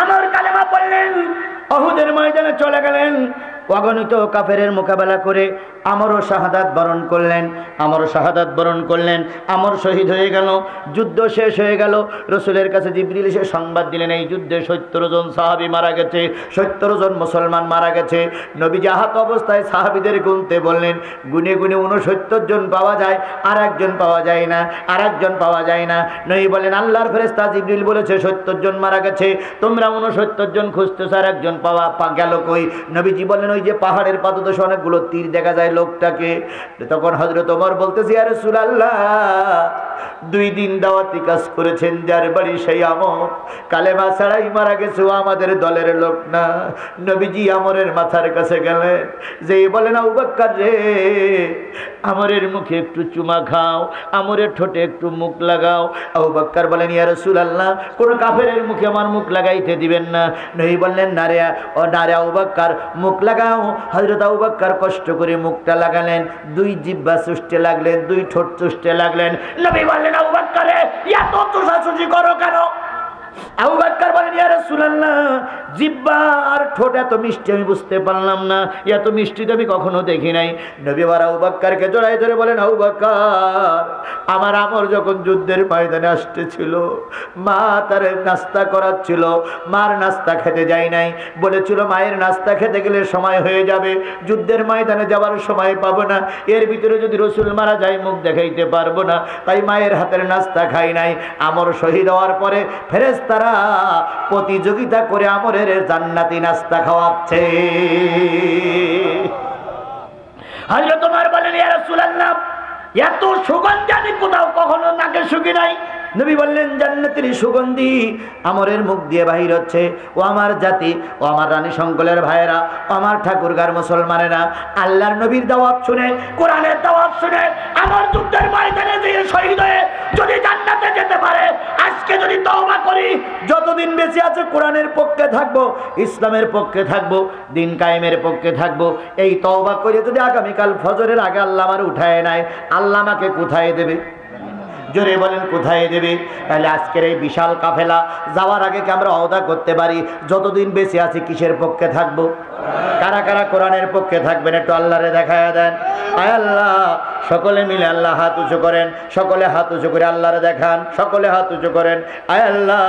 আমার কালেমা পড়লেন, উহুদের ময়দানে চলে গেলেন, অগণিত কাফেরের মোকাবেলা করে আমরও শাহাদাত বরণ করলেন। আমর শাহাদাত বরণ করলেন, আমর শহীদ হয়ে গেল। যুদ্ধ শেষ হয়ে গেল। রসুলের কাছে জিবরিল এসে সংবাদ দিলেন, এই যুদ্ধে 70 জন সাহাবী মারা গেছে, 70 জন মুসলমান মারা গেছে। নবীজি আহত অবস্থায় সাহাবীদের গুনতে বললেন, গুনে গুনে 69 জন পাওয়া যায়, আর একজন পাওয়া যায় না, আর একজন পাওয়া যায় না। নবী বলেন, আল্লাহর ফেরেশতা জিবরিল বলেছে 70 জন মারা গেছে, তোমরা 69 জন খুঁজতেছ, আর একজন পাওয়া গেল কই? নবীজি বলেন, ওই যে পাহাড়ের পাদদেশে অনেকগুলো তীর দেখা যায় লোকটাকে। তখন হযরত ওমর বলতেছে, ইয়া রাসূলুল্লাহ 2 দিন দাওয়াতি কাজ করেছেন, যার বাড়ি সেই আমর কালেমা ছাড়াই মারা গেছে, ও আমাদের দলের লোক না। নবীজি আমরের মাথার কাছে গেলেন, যেই বলেন, আবু বকর রে আমরের মুখে একটু চুমা খাও, আমরের ঠোঁটে একটু মুখ লাগাও। আবু বকর বলেন, ইয়া রাসূলুল্লাহ কোন কাফেরের মুখে আমার মুখ লাগাইতে দিবেন না। নবী বললেন, না রে আবু বকর মুখ লাগাও। হযরত আবু বকর কষ্ট করে মুখটা লাগালেন, 2 জিহ্বা চুষতে লাগলেন, 2 ঠোঁট চুষতে লাগলেন। নবী বললেন, আবু বকর এত চুষাচুষি করো কেন? আবু বকর বলেন, ইয়া রাসূলুল্লাহ জিহ্বা আর ঠোঁট এত মিষ্টি আমি বুঝতে পারলাম না, এত মিষ্টি তো আমি কখনো দেখি নাই। নবী আবু বকরকে জড়াই ধরে বলেন, আবু বকর আমার আমর যখন যুদ্ধের ময়দানে আসতেছিল, মা তার নাস্তা করাচ্ছিল, মার নাস্তা খেতে যায় নাই, বলেছিল মায়ের নাস্তা খেতে গেলে সময় হয়ে যাবে, যুদ্ধের ময়দানে যাওয়ার সময় পাবো না, এর ভিতরে যদি রসুল মারা যায় মুখ দেখাইতে পারবো না, তাই মায়ের হাতের নাস্তা খাই নাই। আমর শহীদ হওয়ার পরে ফেরেশতারা প্রতিযোগিতা করে আমরের জান্নাতি নাস্তা খাওয়াচ্ছে। হযরত ওমর বলেন, ইয়া রাসূলুল্লাহ এত সুগন্ধ আমি কোথাও কখনো নাকে শুকি নাই। নবী বললেন জান্নাতের সুগন্ধি আমরের মুখ দিয়ে বাহির হচ্ছে। ও আমার জাতি, ও আমার রানী সংকলের ভাইয়েরা, ও আমার ঠাকুরগার মুসলমানেরা, আল্লাহর নবীর দাওয়াত শুনে, কোরআনের দাওয়াত শুনে আমার যুদ্ধের ময়দানে দিয়ে শহীদ হয়ে যদি জান্নাতে যেতে পারে, আজকে যদি তওবা করি, যতদিন বেঁচে আছে কোরআনের পক্ষে থাকবো, ইসলামের পক্ষে থাকবো, দিন কায়েমের পক্ষে থাকবো। এই তওবা করে যদি আগামীকাল ফজরের আগে আল্লাহ আমার উঠায় নেয়, আল্লাহ আমাকে কোথায় দেবে? জোরে বলেন কোথায় দেবে? তাহলে আজকের এই বিশাল কাফেলা যাওয়ার আগে কি আমরা ওয়াদা করতে পারি যতদিন বেঁচে আছি কিসের পক্ষে থাকবো? কারা কারা কোরআনের পক্ষে থাকবেন একটু আল্লাহরে দেখায়া দেন। আয় আল্লাহ, সকলে মিলে আল্লাহ হাত উঁচু করেন, সকলে হাত উঁচু করে আল্লাহরে দেখান, সকলে হাত উঁচু করেন। আয় আল্লাহ,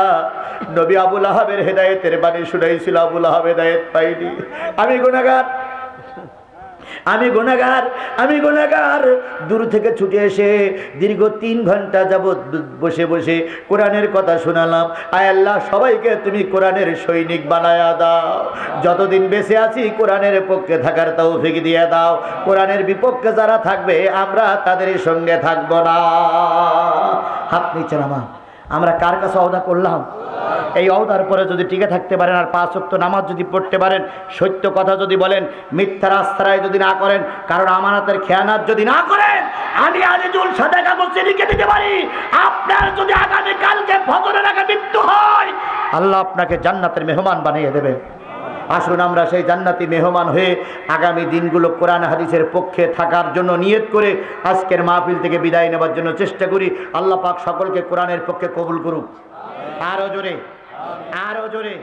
নবী আবুল আহাবের হেদায়েতের বাণী শুনাইছিল, আবুল আহাব হেদায়েত পাইনি। আমি গুনাহগার, আমি গুনাহগার, আমি গুনাহগার। দূর থেকে ছুটে এসে দীর্ঘ 3 ঘন্টা যাবৎ বসে বসে কোরআনের কথা শোনালাম। আয় আল্লাহ, সবাইকে তুমি কোরআনের সৈনিক বানায়া দাও। যতদিন বেঁচে আছি কোরআনের পক্ষে থাকার তৌফিক দিয়ে দাও। কোরআনের বিপক্ষে যারা থাকবে আমরা তাদের সঙ্গে থাকবো না। হাত নিচে নামা। আমরা কার কাছে ওয়াদা করলাম? এই ওয়াদার পরে যদি টিকে থাকতে পারেন আর 5 ওয়াক্ত নামাজ যদি পড়তে পারেন, সত্য কথা যদি বলেন, মিথ্যার আশ্রয় যদি না করেন, কারণ আমানতের খেয়ানত যদি না করেন, আমি আজিজুল সাদা কাগজে লিখে দিতে পারি, আপনার যদি আগামী কালকে ফজরের আগে মৃত্যু হয়, আল্লাহ আপনাকে জান্নাতের মেহমান বানিয়ে দেবে। আসুন আমরা সেই জান্নাতি মেহমান হয়ে আগামী দিনগুলো কোরআন হাদিসের পক্ষে থাকার জন্য নিয়ত করে আজকের মাহফিল থেকে বিদায় নেওয়ার জন্য চেষ্টা করি। আল্লাহ পাক সকলকে কোরআনের পক্ষে কবুল করুক। আরো জোরে, আরো জোরে।